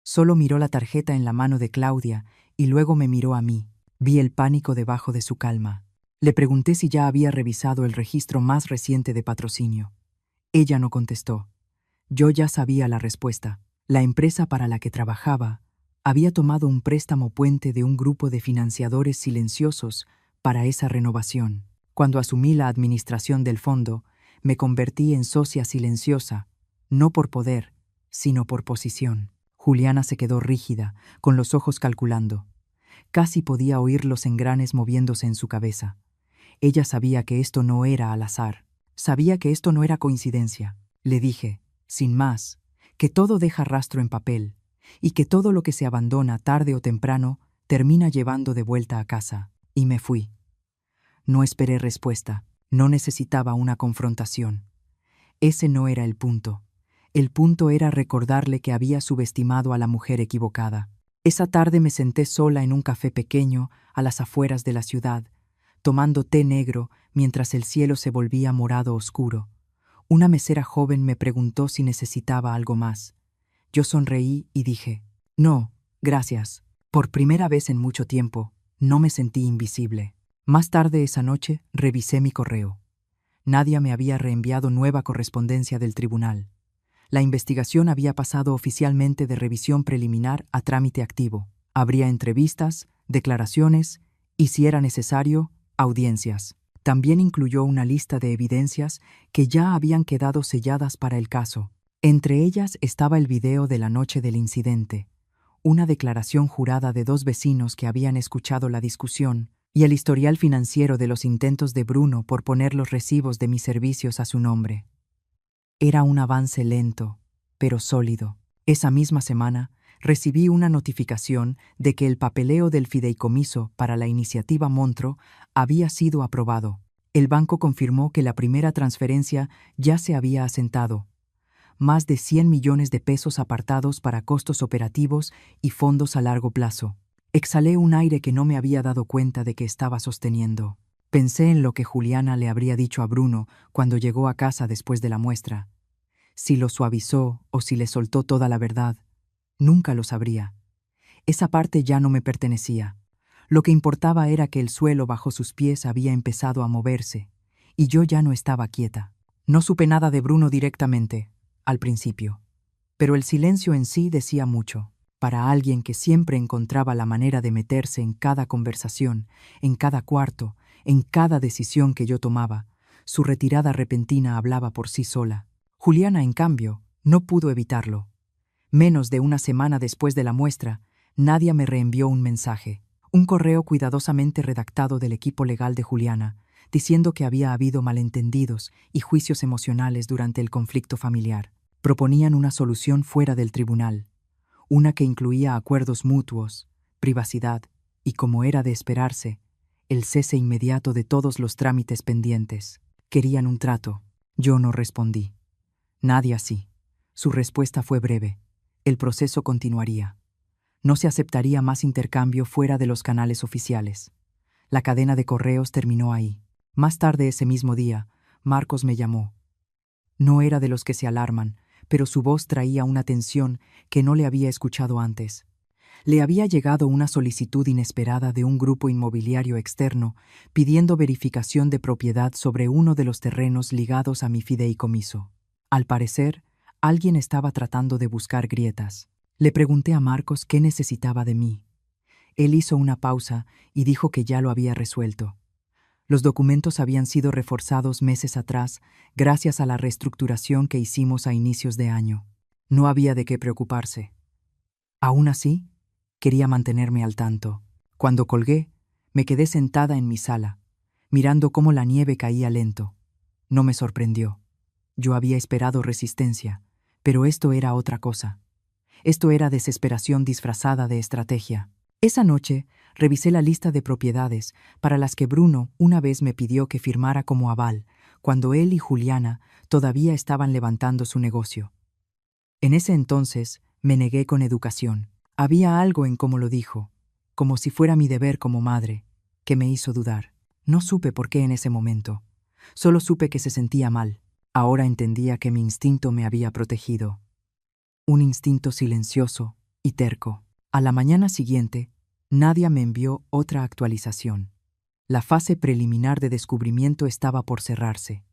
Solo miró la tarjeta en la mano de Claudia y luego me miró a mí. Vi el pánico debajo de su calma. Le pregunté si ya había revisado el registro más reciente de patrocinio. Ella no contestó. Yo ya sabía la respuesta. La empresa para la que trabajaba había tomado un préstamo puente de un grupo de financiadores silenciosos para esa renovación. Cuando asumí la administración del fondo, me convertí en socia silenciosa, no por poder, sino por posición. Juliana se quedó rígida, con los ojos calculando. Casi podía oír los engranes moviéndose en su cabeza. Ella sabía que esto no era al azar. Sabía que esto no era coincidencia. Le dije, sin más, que todo deja rastro en papel, y que todo lo que se abandona tarde o temprano termina llevando de vuelta a casa. Y me fui. No esperé respuesta. No necesitaba una confrontación. Ese no era el punto. El punto era recordarle que había subestimado a la mujer equivocada. Esa tarde me senté sola en un café pequeño a las afueras de la ciudad, tomando té negro mientras el cielo se volvía morado oscuro. Una mesera joven me preguntó si necesitaba algo más. Yo sonreí y dije, no, gracias. Por primera vez en mucho tiempo, no me sentí invisible. Más tarde esa noche revisé mi correo. Nadie me había reenviado nueva correspondencia del tribunal. La investigación había pasado oficialmente de revisión preliminar a trámite activo. Habría entrevistas, declaraciones y, si era necesario, audiencias. También incluyó una lista de evidencias que ya habían quedado selladas para el caso. Entre ellas estaba el video de la noche del incidente, una declaración jurada de 2 vecinos que habían escuchado la discusión y el historial financiero de los intentos de Bruno por poner los recibos de mis servicios a su nombre. Era un avance lento, pero sólido. Esa misma semana, recibí una notificación de que el papeleo del fideicomiso para la iniciativa Montro había sido aprobado. El banco confirmó que la primera transferencia ya se había asentado. Más de 100 millones de pesos apartados para costos operativos y fondos a largo plazo. Exhalé un aire que no me había dado cuenta de que estaba sosteniendo. Pensé en lo que Juliana le habría dicho a Bruno cuando llegó a casa después de la muestra. Si lo suavizó o si le soltó toda la verdad, nunca lo sabría. Esa parte ya no me pertenecía. Lo que importaba era que el suelo bajo sus pies había empezado a moverse, y yo ya no estaba quieta. No supe nada de Bruno directamente, al principio, pero el silencio en sí decía mucho. Para alguien que siempre encontraba la manera de meterse en cada conversación, en cada cuarto, en cada decisión que yo tomaba, su retirada repentina hablaba por sí sola. Juliana, en cambio, no pudo evitarlo. Menos de una semana después de la muestra, Nadia me reenvió un mensaje, un correo cuidadosamente redactado del equipo legal de Juliana, diciendo que había habido malentendidos y juicios emocionales durante el conflicto familiar. Proponían una solución fuera del tribunal, una que incluía acuerdos mutuos, privacidad y, como era de esperarse, el cese inmediato de todos los trámites pendientes. Querían un trato. Yo no respondí. Nadia sí. Su respuesta fue breve. El proceso continuaría. No se aceptaría más intercambio fuera de los canales oficiales. La cadena de correos terminó ahí. Más tarde ese mismo día, Marcos me llamó. No era de los que se alarman, pero su voz traía una tensión que no le había escuchado antes. Le había llegado una solicitud inesperada de un grupo inmobiliario externo pidiendo verificación de propiedad sobre uno de los terrenos ligados a mi fideicomiso. Al parecer, alguien estaba tratando de buscar grietas. Le pregunté a Marcos qué necesitaba de mí. Él hizo una pausa y dijo que ya lo había resuelto. Los documentos habían sido reforzados meses atrás gracias a la reestructuración que hicimos a inicios de año. No había de qué preocuparse. Aún así, quería mantenerme al tanto. Cuando colgué, me quedé sentada en mi sala, mirando cómo la nieve caía lento. No me sorprendió. Yo había esperado resistencia, pero esto era otra cosa. Esto era desesperación disfrazada de estrategia. Esa noche, revisé la lista de propiedades para las que Bruno una vez me pidió que firmara como aval, cuando él y Juliana todavía estaban levantando su negocio. En ese entonces, me negué con educación. Había algo en cómo lo dijo, como si fuera mi deber como madre, que me hizo dudar. No supe por qué en ese momento. Solo supe que se sentía mal. Ahora entendía que mi instinto me había protegido. Un instinto silencioso y terco. A la mañana siguiente, Nadia me envió otra actualización. La fase preliminar de descubrimiento estaba por cerrarse.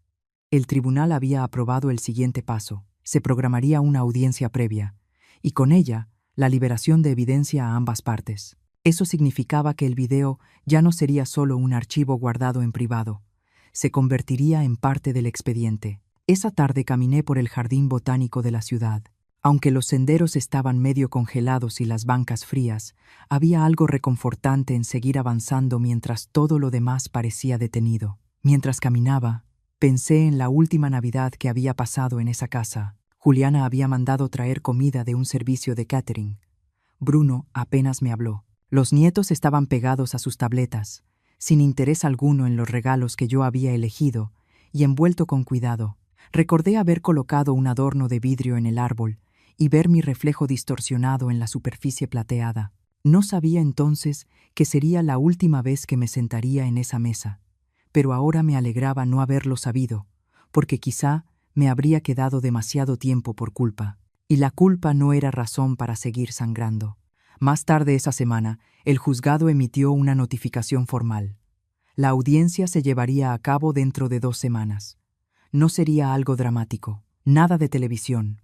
El tribunal había aprobado el siguiente paso. Se programaría una audiencia previa, y con ella, la liberación de evidencia a ambas partes. Eso significaba que el video ya no sería solo un archivo guardado en privado. Se convertiría en parte del expediente. Esa tarde caminé por el jardín botánico de la ciudad. Aunque los senderos estaban medio congelados y las bancas frías, había algo reconfortante en seguir avanzando mientras todo lo demás parecía detenido. Mientras caminaba, pensé en la última Navidad que había pasado en esa casa. Juliana había mandado traer comida de un servicio de catering. Bruno apenas me habló. Los nietos estaban pegados a sus tabletas, sin interés alguno en los regalos que yo había elegido y envuelto con cuidado. Recordé haber colocado un adorno de vidrio en el árbol y ver mi reflejo distorsionado en la superficie plateada. No sabía entonces que sería la última vez que me sentaría en esa mesa, pero ahora me alegraba no haberlo sabido, porque quizá me habría quedado demasiado tiempo por culpa, y la culpa no era razón para seguir sangrando. Más tarde esa semana, el juzgado emitió una notificación formal. La audiencia se llevaría a cabo dentro de 2 semanas. No sería algo dramático, nada de televisión,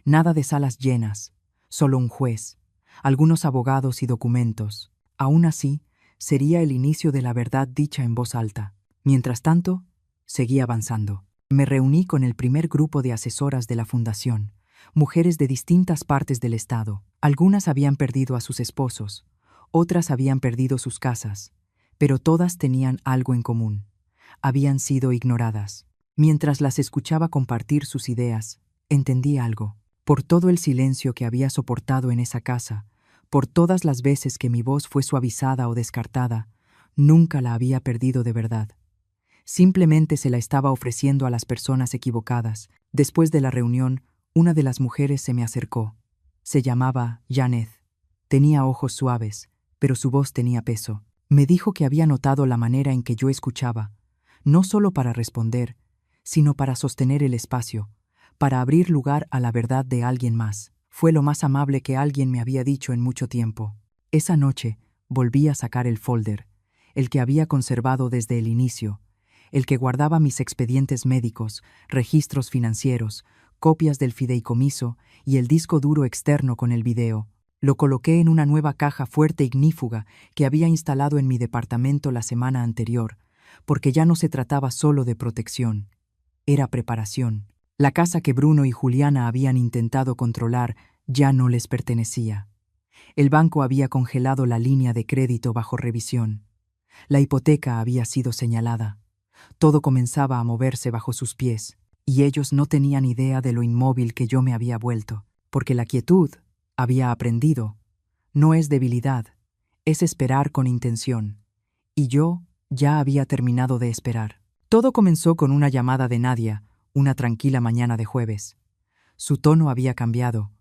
nada de salas llenas, solo un juez, algunos abogados y documentos. Aún así, sería el inicio de la verdad dicha en voz alta. Mientras tanto, seguí avanzando. Me reuní con el primer grupo de asesoras de la fundación, mujeres de distintas partes del estado. Algunas habían perdido a sus esposos, otras habían perdido sus casas, pero todas tenían algo en común. Habían sido ignoradas. Mientras las escuchaba compartir sus ideas, entendí algo. Por todo el silencio que había soportado en esa casa, por todas las veces que mi voz fue suavizada o descartada, nunca la había perdido de verdad. Simplemente se la estaba ofreciendo a las personas equivocadas. Después de la reunión, una de las mujeres se me acercó. Se llamaba Janet. Tenía ojos suaves, pero su voz tenía peso. Me dijo que había notado la manera en que yo escuchaba, no solo para responder, sino para sostener el espacio, para abrir lugar a la verdad de alguien más. Fue lo más amable que alguien me había dicho en mucho tiempo. Esa noche volví a sacar el folder, el que había conservado desde el inicio, el que guardaba mis expedientes médicos, registros financieros, copias del fideicomiso y el disco duro externo con el video. Lo coloqué en una nueva caja fuerte ignífuga que había instalado en mi departamento la semana anterior, porque ya no se trataba solo de protección, era preparación. La casa que Bruno y Juliana habían intentado controlar ya no les pertenecía. El banco había congelado la línea de crédito bajo revisión. La hipoteca había sido señalada. Todo comenzaba a moverse bajo sus pies, y ellos no tenían idea de lo inmóvil que yo me había vuelto, porque la quietud, había aprendido, no es debilidad, es esperar con intención, y yo ya había terminado de esperar. Todo comenzó con una llamada de Nadia, una tranquila mañana de jueves. Su tono había cambiado.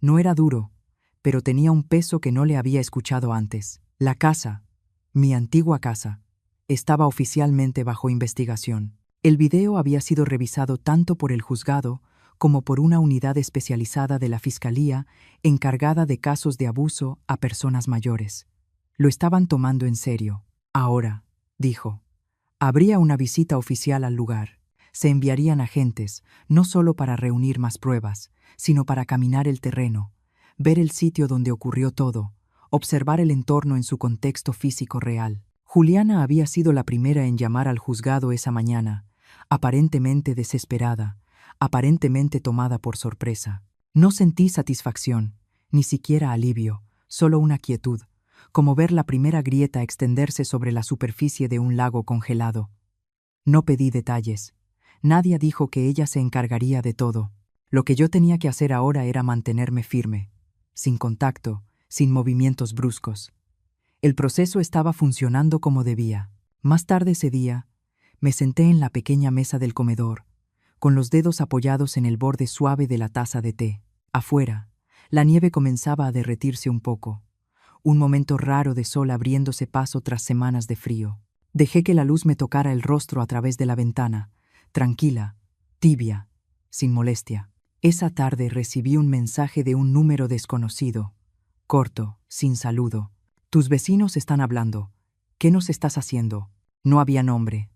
No era duro, pero tenía un peso que no le había escuchado antes. La casa, mi antigua casa, estaba oficialmente bajo investigación. El video había sido revisado tanto por el juzgado como por una unidad especializada de la Fiscalía encargada de casos de abuso a personas mayores. Lo estaban tomando en serio. Ahora, dijo, habría una visita oficial al lugar. Se enviarían agentes, no solo para reunir más pruebas, sino para caminar el terreno, ver el sitio donde ocurrió todo, observar el entorno en su contexto físico real. Juliana había sido la primera en llamar al juzgado esa mañana, aparentemente desesperada, aparentemente tomada por sorpresa. No sentí satisfacción, ni siquiera alivio, solo una quietud, como ver la primera grieta extenderse sobre la superficie de un lago congelado. No pedí detalles. Nadie dijo que ella se encargaría de todo. Lo que yo tenía que hacer ahora era mantenerme firme, sin contacto, sin movimientos bruscos. El proceso estaba funcionando como debía. Más tarde ese día, me senté en la pequeña mesa del comedor, con los dedos apoyados en el borde suave de la taza de té. Afuera, la nieve comenzaba a derretirse un poco. Un momento raro de sol abriéndose paso tras semanas de frío. Dejé que la luz me tocara el rostro a través de la ventana, tranquila, tibia, sin molestia. Esa tarde recibí un mensaje de un número desconocido, corto, sin saludo. Tus vecinos están hablando. ¿Qué nos estás haciendo? No había nombre,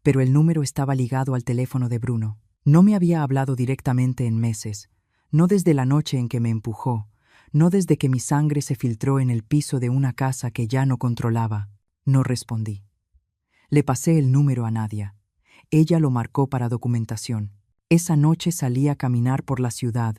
pero el número estaba ligado al teléfono de Bruno. No me había hablado directamente en meses, no desde la noche en que me empujó, no desde que mi sangre se filtró en el piso de una casa que ya no controlaba. No respondí. Le pasé el número a Nadia. Ella lo marcó para documentación. Esa noche salí a caminar por la ciudad,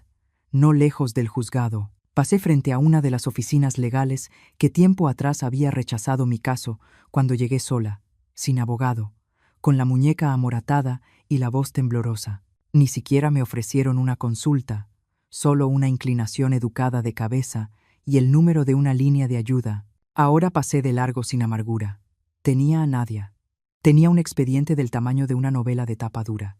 no lejos del juzgado. Pasé frente a una de las oficinas legales que tiempo atrás había rechazado mi caso cuando llegué sola, sin abogado, con la muñeca amoratada y la voz temblorosa. Ni siquiera me ofrecieron una consulta, solo una inclinación educada de cabeza y el número de una línea de ayuda. Ahora pasé de largo sin amargura. Tenía a Nadia. Tenía un expediente del tamaño de una novela de tapa dura.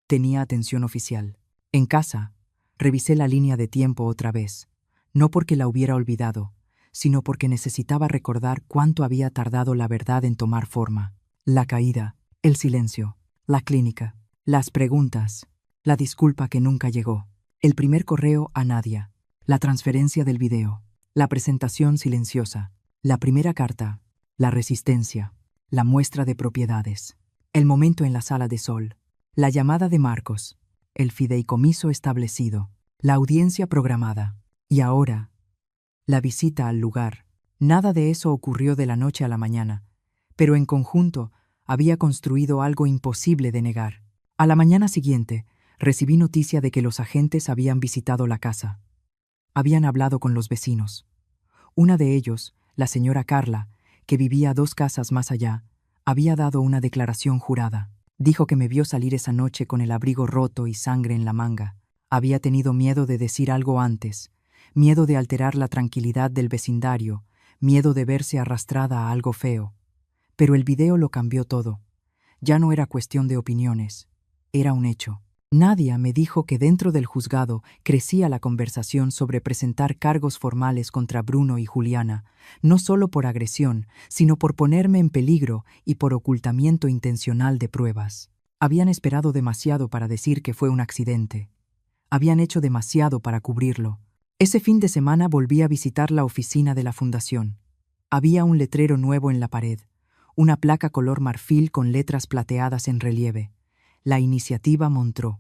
Tenía atención oficial. En casa, revisé la línea de tiempo otra vez, no porque la hubiera olvidado, sino porque necesitaba recordar cuánto había tardado la verdad en tomar forma. La caída, el silencio, la clínica, las preguntas, la disculpa que nunca llegó, el primer correo a Nadia, la transferencia del video, la presentación silenciosa, la primera carta, la resistencia, la muestra de propiedades, el momento en la sala de sol, la llamada de Marcos, el fideicomiso establecido, la audiencia programada. Y ahora, la visita al lugar. Nada de eso ocurrió de la noche a la mañana, pero en conjunto había construido algo imposible de negar. A la mañana siguiente, recibí noticia de que los agentes habían visitado la casa. Habían hablado con los vecinos. Una de ellos, la señora Carla, que vivía 2 casas más allá, había dado una declaración jurada. Dijo que me vio salir esa noche con el abrigo roto y sangre en la manga. Había tenido miedo de decir algo antes, miedo de alterar la tranquilidad del vecindario, miedo de verse arrastrada a algo feo. Pero el video lo cambió todo. Ya no era cuestión de opiniones, era un hecho. Nadia me dijo que dentro del juzgado crecía la conversación sobre presentar cargos formales contra Bruno y Juliana, no solo por agresión, sino por ponerme en peligro y por ocultamiento intencional de pruebas. Habían esperado demasiado para decir que fue un accidente. Habían hecho demasiado para cubrirlo. Ese fin de semana volví a visitar la oficina de la fundación. Había un letrero nuevo en la pared, una placa color marfil con letras plateadas en relieve. La iniciativa Montreux.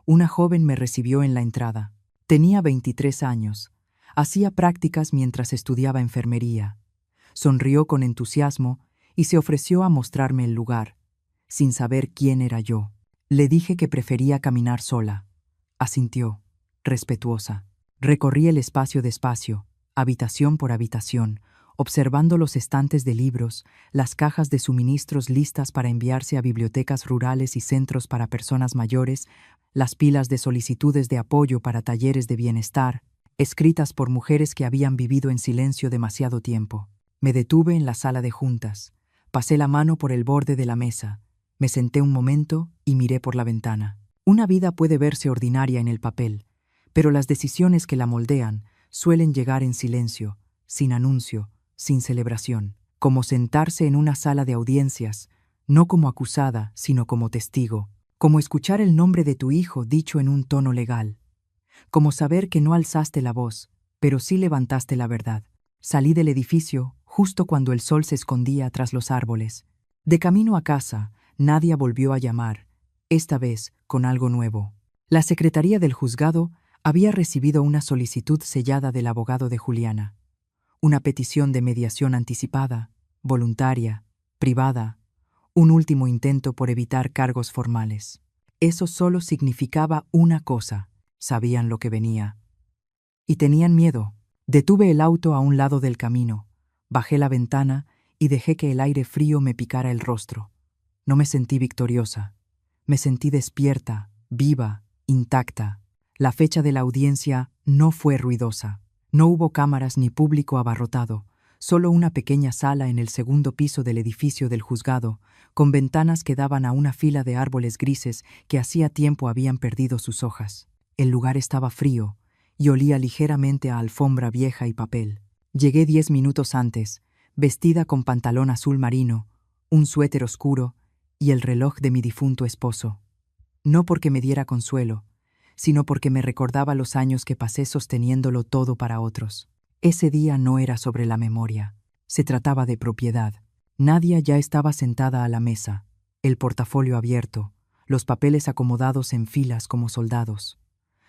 Una joven me recibió en la entrada. Tenía 23 años. Hacía prácticas mientras estudiaba enfermería. Sonrió con entusiasmo y se ofreció a mostrarme el lugar, sin saber quién era yo. Le dije que prefería caminar sola. Asintió, respetuosa. Recorrí el espacio despacio, habitación por habitación, observando los estantes de libros, las cajas de suministros listas para enviarse a bibliotecas rurales y centros para personas mayores, las pilas de solicitudes de apoyo para talleres de bienestar, escritas por mujeres que habían vivido en silencio demasiado tiempo. Me detuve en la sala de juntas, pasé la mano por el borde de la mesa, me senté un momento y miré por la ventana. Una vida puede verse ordinaria en el papel, pero las decisiones que la moldean suelen llegar en silencio, sin anuncio, sin celebración, como sentarse en una sala de audiencias, no como acusada, sino como testigo, como escuchar el nombre de tu hijo dicho en un tono legal, como saber que no alzaste la voz, pero sí levantaste la verdad. Salí del edificio justo cuando el sol se escondía tras los árboles. De camino a casa, Nadia volvió a llamar, esta vez con algo nuevo. La secretaría del juzgado había recibido una solicitud sellada del abogado de Juliana. Una petición de mediación anticipada, voluntaria, privada, un último intento por evitar cargos formales. Eso solo significaba una cosa: sabían lo que venía. Y tenían miedo. Detuve el auto a un lado del camino, bajé la ventana y dejé que el aire frío me picara el rostro. No me sentí victoriosa. Me sentí despierta, viva, intacta. La fecha de la audiencia no fue ruidosa. No hubo cámaras ni público abarrotado, solo una pequeña sala en el segundo piso del edificio del juzgado, con ventanas que daban a una fila de árboles grises que hacía tiempo habían perdido sus hojas. El lugar estaba frío y olía ligeramente a alfombra vieja y papel. Llegué 10 minutos antes, vestida con pantalón azul marino, un suéter oscuro y el reloj de mi difunto esposo. No porque me diera consuelo, sino porque me recordaba los años que pasé sosteniéndolo todo para otros. Ese día no era sobre la memoria, se trataba de propiedad. Nadia ya estaba sentada a la mesa, el portafolio abierto, los papeles acomodados en filas como soldados.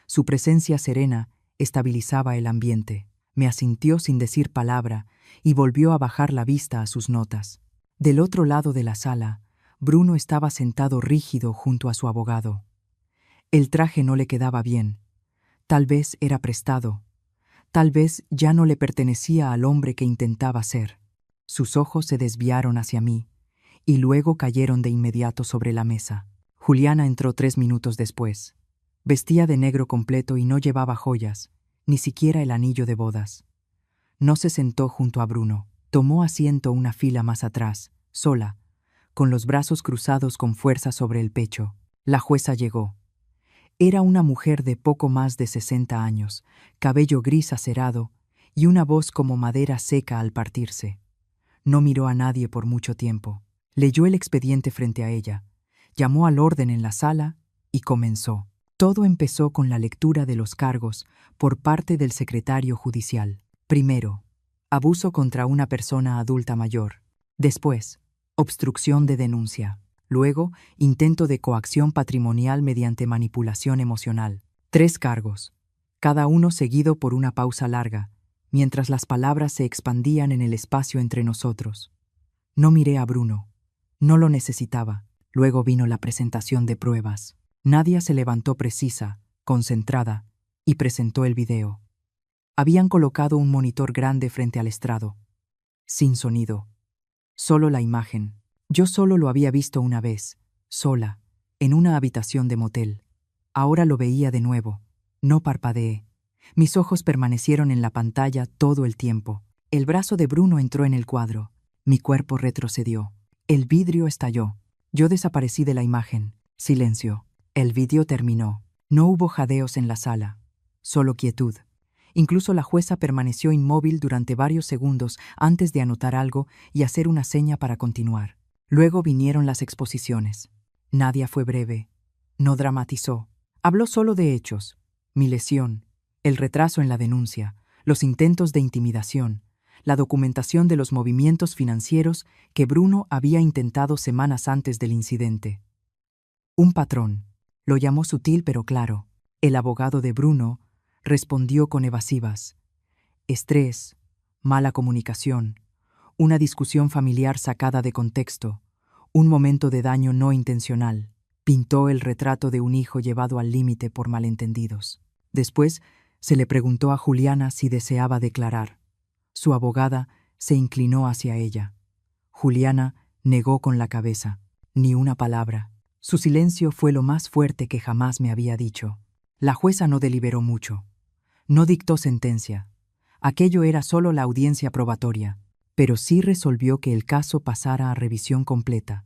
Su presencia serena estabilizaba el ambiente. Me asintió sin decir palabra y volvió a bajar la vista a sus notas. Del otro lado de la sala, Bruno estaba sentado rígido junto a su abogado. El traje no le quedaba bien. Tal vez era prestado. Tal vez ya no le pertenecía al hombre que intentaba ser. Sus ojos se desviaron hacia mí y luego cayeron de inmediato sobre la mesa. Juliana entró 3 minutos después. Vestía de negro completo y no llevaba joyas, ni siquiera el anillo de bodas. No se sentó junto a Bruno. Tomó asiento una fila más atrás, sola, con los brazos cruzados con fuerza sobre el pecho. La jueza llegó. Era una mujer de poco más de 60 años, cabello gris acerado y una voz como madera seca al partirse. No miró a nadie por mucho tiempo. Leyó el expediente frente a ella, llamó al orden en la sala y comenzó. Todo empezó con la lectura de los cargos por parte del secretario judicial. Primero, abuso contra una persona adulta mayor. Después, obstrucción de denuncia. Luego, intento de coacción patrimonial mediante manipulación emocional. 3 cargos, cada uno seguido por una pausa larga, mientras las palabras se expandían en el espacio entre nosotros. No miré a Bruno. No lo necesitaba. Luego vino la presentación de pruebas. Nadia se levantó precisa, concentrada, y presentó el video. Habían colocado un monitor grande frente al estrado. Sin sonido. Solo la imagen. Yo solo lo había visto una vez, sola, en una habitación de motel. Ahora lo veía de nuevo. No parpadeé. Mis ojos permanecieron en la pantalla todo el tiempo. El brazo de Bruno entró en el cuadro. Mi cuerpo retrocedió. El vidrio estalló. Yo desaparecí de la imagen. Silencio. El vídeo terminó. No hubo jadeos en la sala. Solo quietud. Incluso la jueza permaneció inmóvil durante varios segundos antes de anotar algo y hacer una seña para continuar. Luego vinieron las exposiciones. Nadia fue breve. No dramatizó. Habló solo de hechos. Mi lesión, el retraso en la denuncia, los intentos de intimidación, la documentación de los movimientos financieros que Bruno había intentado semanas antes del incidente. Un patrón. Lo llamó sutil pero claro. El abogado de Bruno respondió con evasivas. Estrés, mala comunicación, una discusión familiar sacada de contexto, un momento de daño no intencional. Pintó el retrato de un hijo llevado al límite por malentendidos. Después se le preguntó a Juliana si deseaba declarar. Su abogada se inclinó hacia ella. Juliana negó con la cabeza. Ni una palabra. Su silencio fue lo más fuerte que jamás me había dicho. La jueza no deliberó mucho. No dictó sentencia. Aquello era solo la audiencia probatoria, pero sí resolvió que el caso pasara a revisión completa,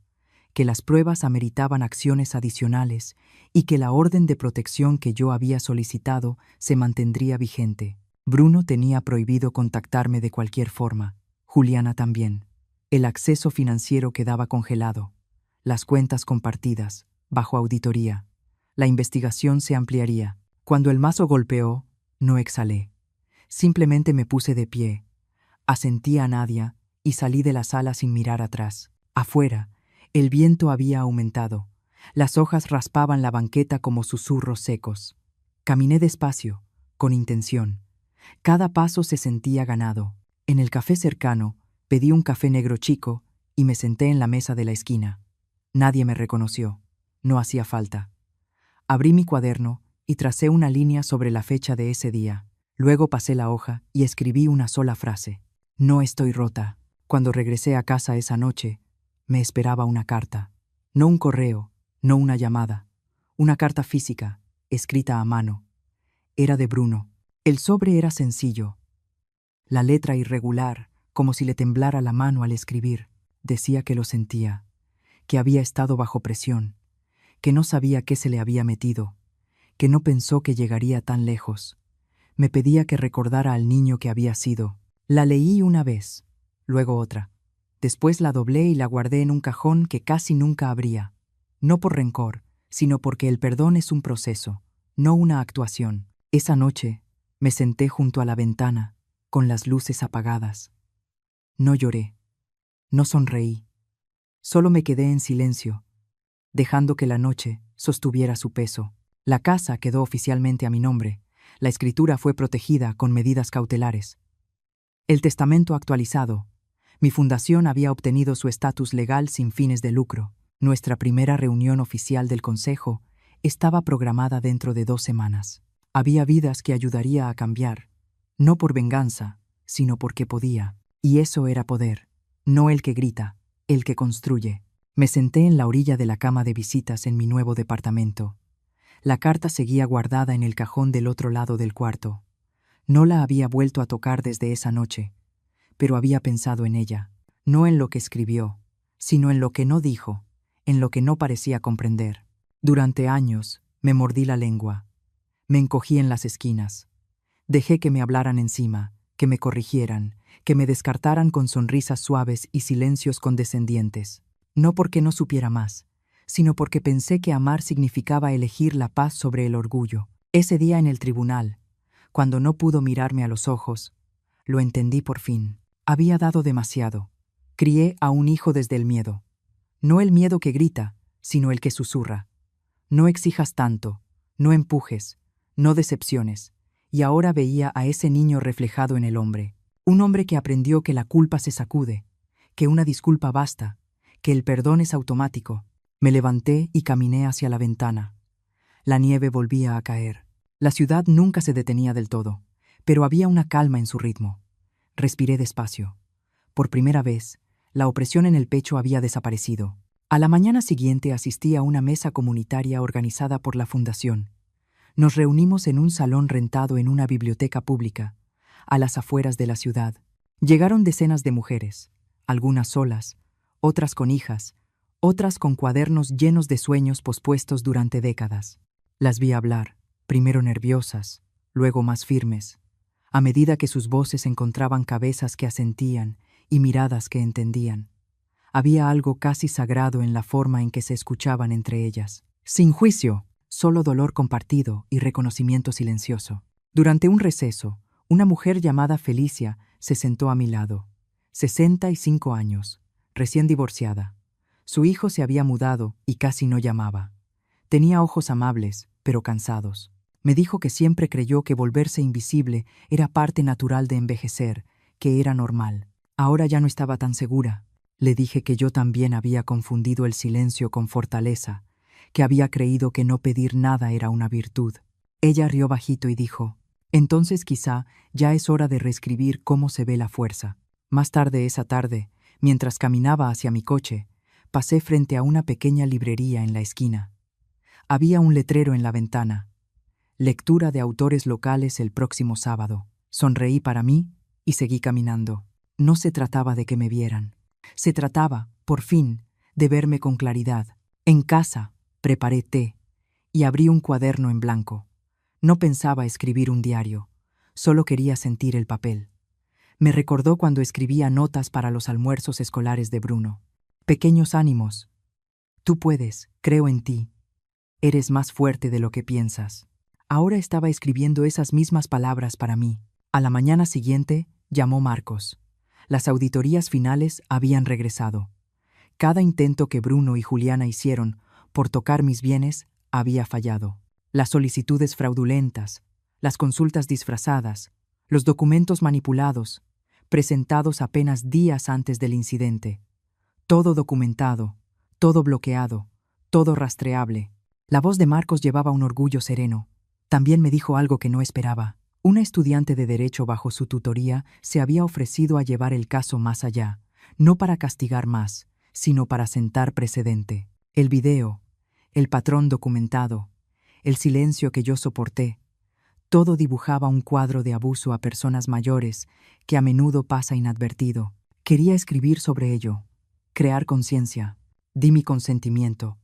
que las pruebas ameritaban acciones adicionales y que la orden de protección que yo había solicitado se mantendría vigente. Bruno tenía prohibido contactarme de cualquier forma. Juliana también. El acceso financiero quedaba congelado. Las cuentas compartidas. bajo auditoría. La investigación se ampliaría. Cuando el mazo golpeó, no exhalé. Simplemente me puse de pie, asentí a Nadia y salí de la sala sin mirar atrás. Afuera, el viento había aumentado. Las hojas raspaban la banqueta como susurros secos. Caminé despacio, con intención. Cada paso se sentía ganado. En el café cercano, pedí un café negro chico y me senté en la mesa de la esquina. Nadie me reconoció. No hacía falta. Abrí mi cuaderno y tracé una línea sobre la fecha de ese día. Luego pasé la hoja y escribí una sola frase. No estoy rota. Cuando regresé a casa esa noche, me esperaba una carta. No un correo, no una llamada. Una carta física, escrita a mano. Era de Bruno. El sobre era sencillo. La letra irregular, como si le temblara la mano al escribir. Decía que lo sentía, que había estado bajo presión, que no sabía qué se le había metido, que no pensó que llegaría tan lejos. Me pedía que recordara al niño que había sido. La leí una vez, luego otra. Después la doblé y la guardé en un cajón que casi nunca abría. No por rencor, sino porque el perdón es un proceso, no una actuación. Esa noche me senté junto a la ventana, con las luces apagadas. No lloré, no sonreí. Solo me quedé en silencio, dejando que la noche sostuviera su peso. La casa quedó oficialmente a mi nombre. La escritura fue protegida con medidas cautelares. El testamento actualizado. Mi fundación había obtenido su estatus legal sin fines de lucro. Nuestra primera reunión oficial del consejo estaba programada dentro de 2 semanas. Había vidas que ayudaría a cambiar, no por venganza, sino porque podía. Y eso era poder, no el que grita, el que construye. Me senté en la orilla de la cama de visitas en mi nuevo departamento. La carta seguía guardada en el cajón del otro lado del cuarto. No la había vuelto a tocar desde esa noche, pero había pensado en ella, no en lo que escribió, sino en lo que no dijo, en lo que no parecía comprender. Durante años me mordí la lengua, me encogí en las esquinas, dejé que me hablaran encima, que me corrigieran, que me descartaran con sonrisas suaves y silencios condescendientes, no porque no supiera más, sino porque pensé que amar significaba elegir la paz sobre el orgullo. Ese día en el tribunal, cuando no pudo mirarme a los ojos, lo entendí por fin. Había dado demasiado. Crié a un hijo desde el miedo. No el miedo que grita, sino el que susurra. No exijas tanto, no empujes, no decepciones. Y ahora veía a ese niño reflejado en el hombre. Un hombre que aprendió que la culpa se sacude, que una disculpa basta, que el perdón es automático. Me levanté y caminé hacia la ventana. La nieve volvía a caer. La ciudad nunca se detenía del todo, pero había una calma en su ritmo. Respiré despacio. Por primera vez, la opresión en el pecho había desaparecido. A la mañana siguiente asistí a una mesa comunitaria organizada por la Fundación. Nos reunimos en un salón rentado en una biblioteca pública, a las afueras de la ciudad. Llegaron decenas de mujeres, algunas solas, otras con hijas, otras con cuadernos llenos de sueños pospuestos durante décadas. Las vi hablar, primero nerviosas, luego más firmes, a medida que sus voces encontraban cabezas que asentían y miradas que entendían. Había algo casi sagrado en la forma en que se escuchaban entre ellas. Sin juicio, solo dolor compartido y reconocimiento silencioso. Durante un receso, una mujer llamada Felicia se sentó a mi lado. 65 años, recién divorciada. Su hijo se había mudado y casi no llamaba. Tenía ojos amables, pero cansados. Me dijo que siempre creyó que volverse invisible era parte natural de envejecer, que era normal. Ahora ya no estaba tan segura. Le dije que yo también había confundido el silencio con fortaleza, que había creído que no pedir nada era una virtud. Ella rió bajito y dijo, entonces quizá ya es hora de reescribir cómo se ve la fuerza. Más tarde esa tarde, mientras caminaba hacia mi coche, pasé frente a una pequeña librería en la esquina. Había un letrero en la ventana. Lectura de autores locales el próximo sábado. Sonreí para mí y seguí caminando. No se trataba de que me vieran. Se trataba, por fin, de verme con claridad. En casa, preparé té y abrí un cuaderno en blanco. No pensaba escribir un diario, solo quería sentir el papel. Me recordó cuando escribía notas para los almuerzos escolares de Bruno. Pequeños ánimos. Tú puedes, creo en ti. Eres más fuerte de lo que piensas. Ahora estaba escribiendo esas mismas palabras para mí. A la mañana siguiente, llamó Marcos. Las auditorías finales habían regresado. Cada intento que Bruno y Juliana hicieron por tocar mis bienes había fallado. Las solicitudes fraudulentas, las consultas disfrazadas, los documentos manipulados, presentados apenas días antes del incidente. Todo documentado, todo bloqueado, todo rastreable. La voz de Marcos llevaba un orgullo sereno. También me dijo algo que no esperaba. Una estudiante de Derecho bajo su tutoría se había ofrecido a llevar el caso más allá, no para castigar más, sino para sentar precedente. El video, el patrón documentado, el silencio que yo soporté, todo dibujaba un cuadro de abuso a personas mayores que a menudo pasa inadvertido. Quería escribir sobre ello, crear conciencia. Di mi consentimiento,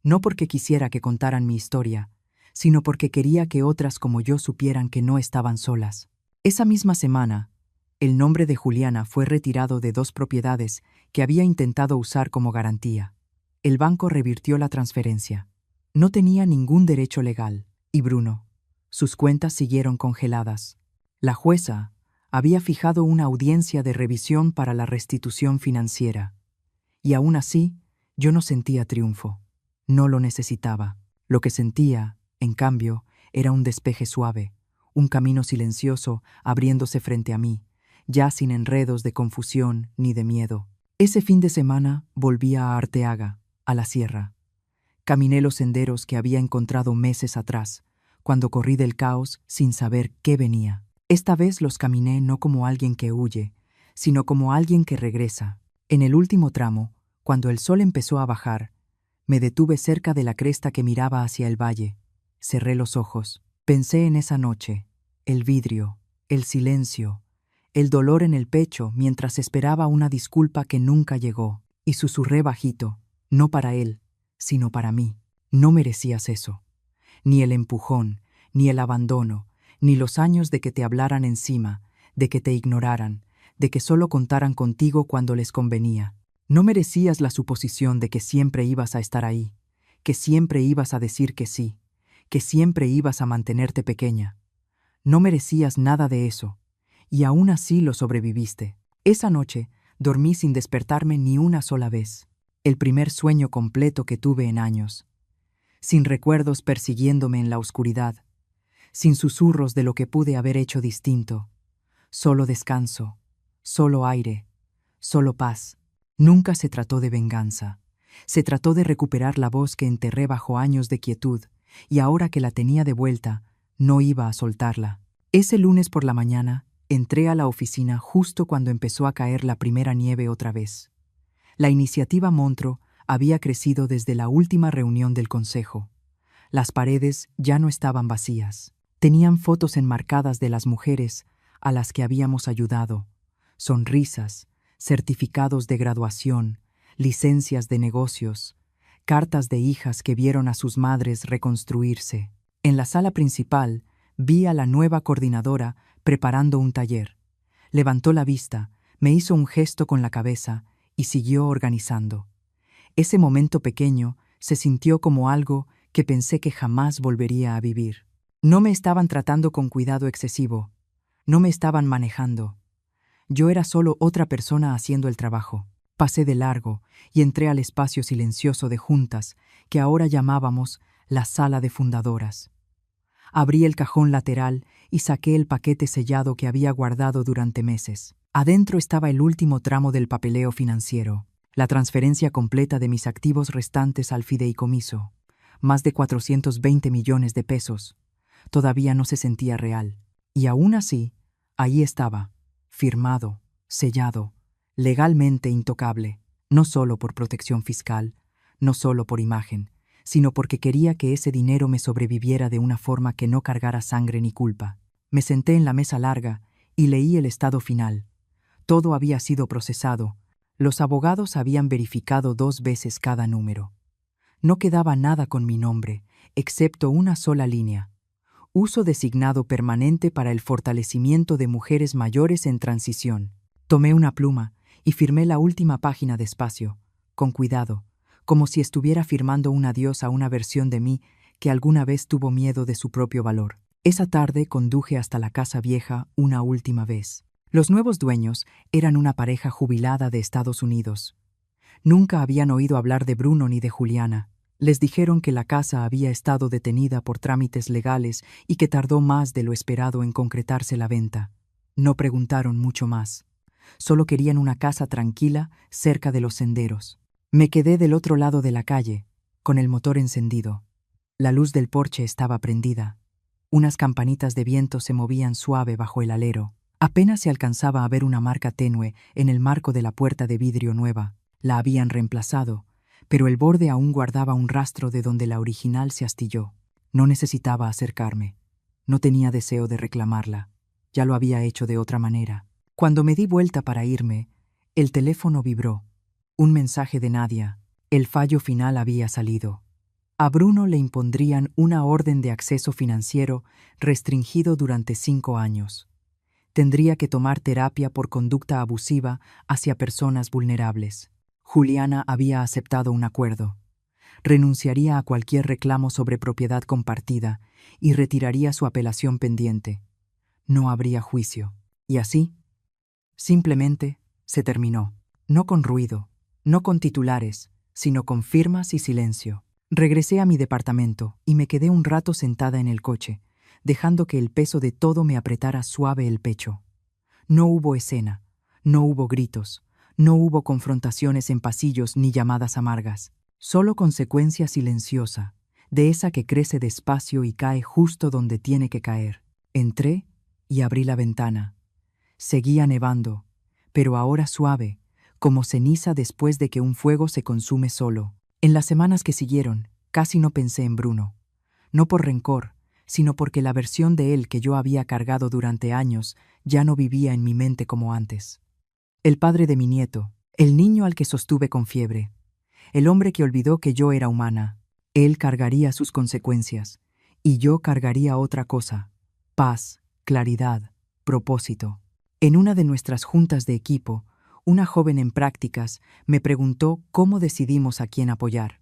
no porque quisiera que contaran mi historia, sino porque quería que otras como yo supieran que no estaban solas. Esa misma semana, el nombre de Juliana fue retirado de 2 propiedades que había intentado usar como garantía. El banco revirtió la transferencia. No tenía ningún derecho legal. Y Bruno. Sus cuentas siguieron congeladas. La jueza había fijado una audiencia de revisión para la restitución financiera. Y aún así, yo no sentía triunfo. No lo necesitaba. Lo que sentía, en cambio, era un despeje suave, un camino silencioso abriéndose frente a mí, ya sin enredos de confusión ni de miedo. Ese fin de semana volví a Arteaga, a la sierra. Caminé los senderos que había encontrado meses atrás, cuando corrí del caos sin saber qué venía. Esta vez los caminé no como alguien que huye, sino como alguien que regresa. En el último tramo, cuando el sol empezó a bajar, me detuve cerca de la cresta que miraba hacia el valle. Cerré los ojos. Pensé en esa noche, el vidrio, el silencio, el dolor en el pecho mientras esperaba una disculpa que nunca llegó, y susurré bajito, no para él, sino para mí. No merecías eso. Ni el empujón, ni el abandono, ni los años de que te hablaran encima, de que te ignoraran, de que solo contaran contigo cuando les convenía. No merecías la suposición de que siempre ibas a estar ahí, que siempre ibas a decir que sí, que siempre ibas a mantenerte pequeña. No merecías nada de eso, y aún así lo sobreviviste. Esa noche dormí sin despertarme ni una sola vez. El primer sueño completo que tuve en años. Sin recuerdos persiguiéndome en la oscuridad, sin susurros de lo que pude haber hecho distinto. Solo descanso, solo aire, solo paz. Nunca se trató de venganza. Se trató de recuperar la voz que enterré bajo años de quietud, y ahora que la tenía de vuelta, no iba a soltarla. Ese lunes por la mañana, entré a la oficina justo cuando empezó a caer la primera nieve otra vez. La iniciativa Montro había crecido desde la última reunión del consejo. Las paredes ya no estaban vacías. Tenían fotos enmarcadas de las mujeres a las que habíamos ayudado, sonrisas, certificados de graduación, licencias de negocios, cartas de hijas que vieron a sus madres reconstruirse. En la sala principal vi a la nueva coordinadora preparando un taller. Levantó la vista, me hizo un gesto con la cabeza y siguió organizando. Ese momento pequeño se sintió como algo que pensé que jamás volvería a vivir. No me estaban tratando con cuidado excesivo, no me estaban manejando. Yo era solo otra persona haciendo el trabajo. Pasé de largo y entré al espacio silencioso de juntas que ahora llamábamos la sala de fundadoras. Abrí el cajón lateral y saqué el paquete sellado que había guardado durante meses. Adentro estaba el último tramo del papeleo financiero, la transferencia completa de mis activos restantes al fideicomiso, más de 420 millones de pesos. Todavía no se sentía real. Y aún así, ahí estaba, firmado, sellado, legalmente intocable, no solo por protección fiscal, no solo por imagen, sino porque quería que ese dinero me sobreviviera de una forma que no cargara sangre ni culpa. Me senté en la mesa larga y leí el estado final. Todo había sido procesado. Los abogados habían verificado 2 veces cada número. No quedaba nada con mi nombre, excepto una sola línea. Uso designado permanente para el fortalecimiento de mujeres mayores en transición. Tomé una pluma y firmé la última página despacio, con cuidado, como si estuviera firmando un adiós a una versión de mí que alguna vez tuvo miedo de su propio valor. Esa tarde conduje hasta la casa vieja una última vez. Los nuevos dueños eran una pareja jubilada de Estados Unidos. Nunca habían oído hablar de Bruno ni de Juliana. Les dijeron que la casa había estado detenida por trámites legales y que tardó más de lo esperado en concretarse la venta. No preguntaron mucho más. Solo querían una casa tranquila cerca de los senderos. Me quedé del otro lado de la calle, con el motor encendido. La luz del porche estaba prendida. Unas campanitas de viento se movían suave bajo el alero. Apenas se alcanzaba a ver una marca tenue en el marco de la puerta de vidrio nueva. La habían reemplazado, pero el borde aún guardaba un rastro de donde la original se astilló. No necesitaba acercarme. No tenía deseo de reclamarla. Ya lo había hecho de otra manera. Cuando me di vuelta para irme, el teléfono vibró. Un mensaje de Nadia. El fallo final había salido. A Bruno le impondrían una orden de acceso financiero restringido durante 5 años. Tendría que tomar terapia por conducta abusiva hacia personas vulnerables. Juliana había aceptado un acuerdo. Renunciaría a cualquier reclamo sobre propiedad compartida y retiraría su apelación pendiente. No habría juicio. Y así, simplemente, se terminó. No con ruido, no con titulares, sino con firmas y silencio. Regresé a mi departamento y me quedé un rato sentada en el coche, dejando que el peso de todo me apretara suave el pecho. No hubo escena, no hubo gritos, no hubo confrontaciones en pasillos ni llamadas amargas. Solo consecuencia silenciosa, de esa que crece despacio y cae justo donde tiene que caer. Entré y abrí la ventana. Seguía nevando, pero ahora suave, como ceniza después de que un fuego se consume solo. En las semanas que siguieron, casi no pensé en Bruno. No por rencor, sino porque la versión de él que yo había cargado durante años ya no vivía en mi mente como antes. El padre de mi nieto, el niño al que sostuve con fiebre, el hombre que olvidó que yo era humana, él cargaría sus consecuencias, y yo cargaría otra cosa: paz, claridad, propósito. En una de nuestras juntas de equipo, una joven en prácticas me preguntó cómo decidimos a quién apoyar.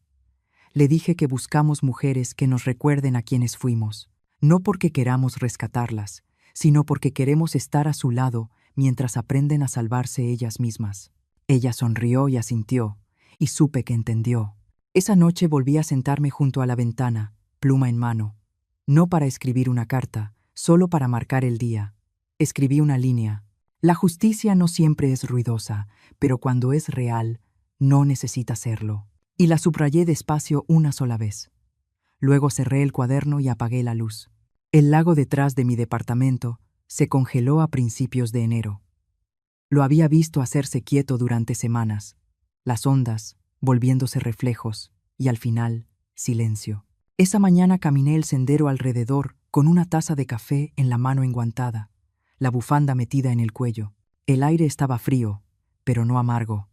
Le dije que buscamos mujeres que nos recuerden a quienes fuimos, no porque queramos rescatarlas, sino porque queremos estar a su lado mientras aprenden a salvarse ellas mismas. Ella sonrió y asintió, y supe que entendió. Esa noche volví a sentarme junto a la ventana, pluma en mano. No para escribir una carta, solo para marcar el día. Escribí una línea. La justicia no siempre es ruidosa, pero cuando es real, no necesita serlo. Y la subrayé despacio una sola vez. Luego cerré el cuaderno y apagué la luz. El lago detrás de mi departamento se congeló a principios de enero. Lo había visto hacerse quieto durante semanas, las ondas volviéndose reflejos y al final, silencio. Esa mañana caminé el sendero alrededor con una taza de café en la mano enguantada, la bufanda metida en el cuello. El aire estaba frío, pero no amargo.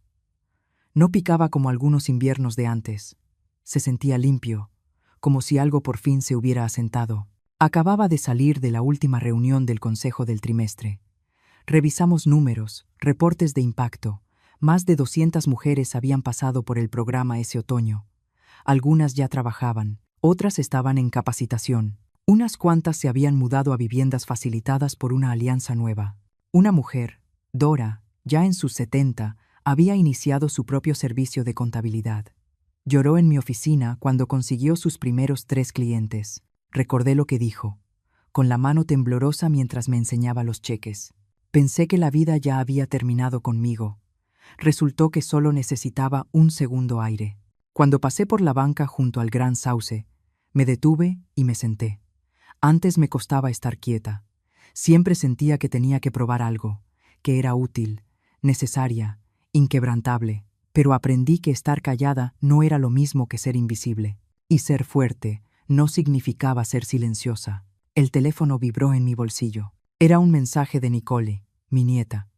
No picaba como algunos inviernos de antes. Se sentía limpio, como si algo por fin se hubiera asentado. Acababa de salir de la última reunión del consejo del trimestre. Revisamos números, reportes de impacto. Más de 200 mujeres habían pasado por el programa ese otoño. Algunas ya trabajaban, otras estaban en capacitación. Unas cuantas se habían mudado a viviendas facilitadas por una alianza nueva. Una mujer, Dora, ya en sus 70, había iniciado su propio servicio de contabilidad. Lloró en mi oficina cuando consiguió sus primeros 3 clientes. Recordé lo que dijo, con la mano temblorosa mientras me enseñaba los cheques. Pensé que la vida ya había terminado conmigo. Resultó que solo necesitaba un segundo aire. Cuando pasé por la banca junto al gran sauce, me detuve y me senté. Antes me costaba estar quieta. Siempre sentía que tenía que probar algo, que era útil, necesaria, inquebrantable. Pero aprendí que estar callada no era lo mismo que ser invisible. Y ser fuerte no significaba ser silenciosa. El teléfono vibró en mi bolsillo. Era un mensaje de Nicole, mi nieta.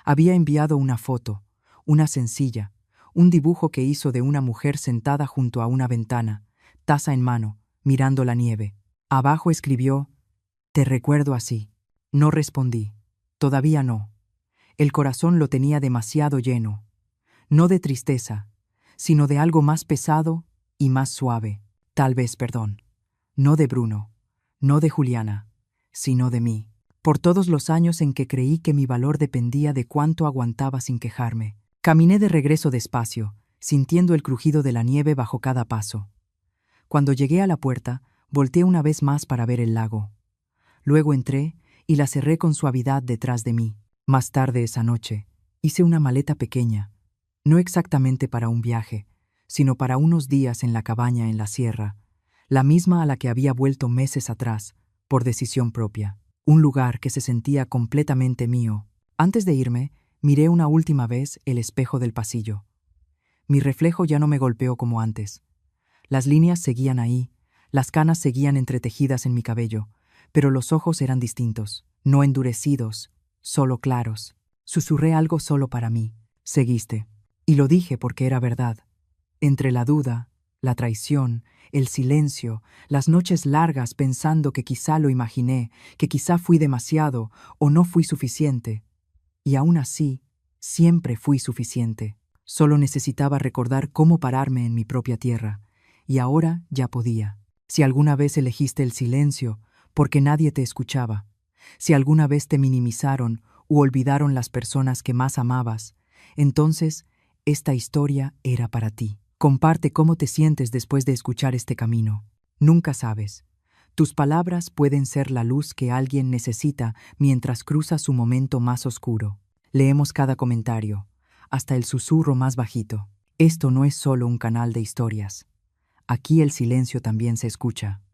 Había enviado una foto, una sencilla, un dibujo que hizo de una mujer sentada junto a una ventana, taza en mano, mirando la nieve. Abajo escribió: «Te recuerdo así». No respondí. Todavía no. El corazón lo tenía demasiado lleno. No de tristeza, sino de algo más pesado y más suave. Tal vez perdón. No de Bruno, no de Juliana, sino de mí. Por todos los años en que creí que mi valor dependía de cuánto aguantaba sin quejarme. Caminé de regreso despacio, sintiendo el crujido de la nieve bajo cada paso. Cuando llegué a la puerta, volteé una vez más para ver el lago. Luego entré y la cerré con suavidad detrás de mí. Más tarde esa noche, hice una maleta pequeña, no exactamente para un viaje, sino para unos días en la cabaña en la sierra, la misma a la que había vuelto meses atrás, por decisión propia. Un lugar que se sentía completamente mío. Antes de irme, miré una última vez el espejo del pasillo. Mi reflejo ya no me golpeó como antes. Las líneas seguían ahí, las canas seguían entretejidas en mi cabello, pero los ojos eran distintos, no endurecidos, solo claros. Susurré algo solo para mí. Seguiste. Y lo dije porque era verdad. Entre la duda, la traición, el silencio, las noches largas pensando que quizá lo imaginé, que quizá fui demasiado o no fui suficiente. Y aún así, siempre fui suficiente. Solo necesitaba recordar cómo pararme en mi propia tierra. Y ahora ya podía. Si alguna vez elegiste el silencio, porque nadie te escuchaba. Si alguna vez te minimizaron u olvidaron las personas que más amabas, entonces esta historia era para ti. Comparte cómo te sientes después de escuchar este camino. Nunca sabes. Tus palabras pueden ser la luz que alguien necesita mientras cruza su momento más oscuro. Leemos cada comentario, hasta el susurro más bajito. Esto no es solo un canal de historias. Aquí el silencio también se escucha.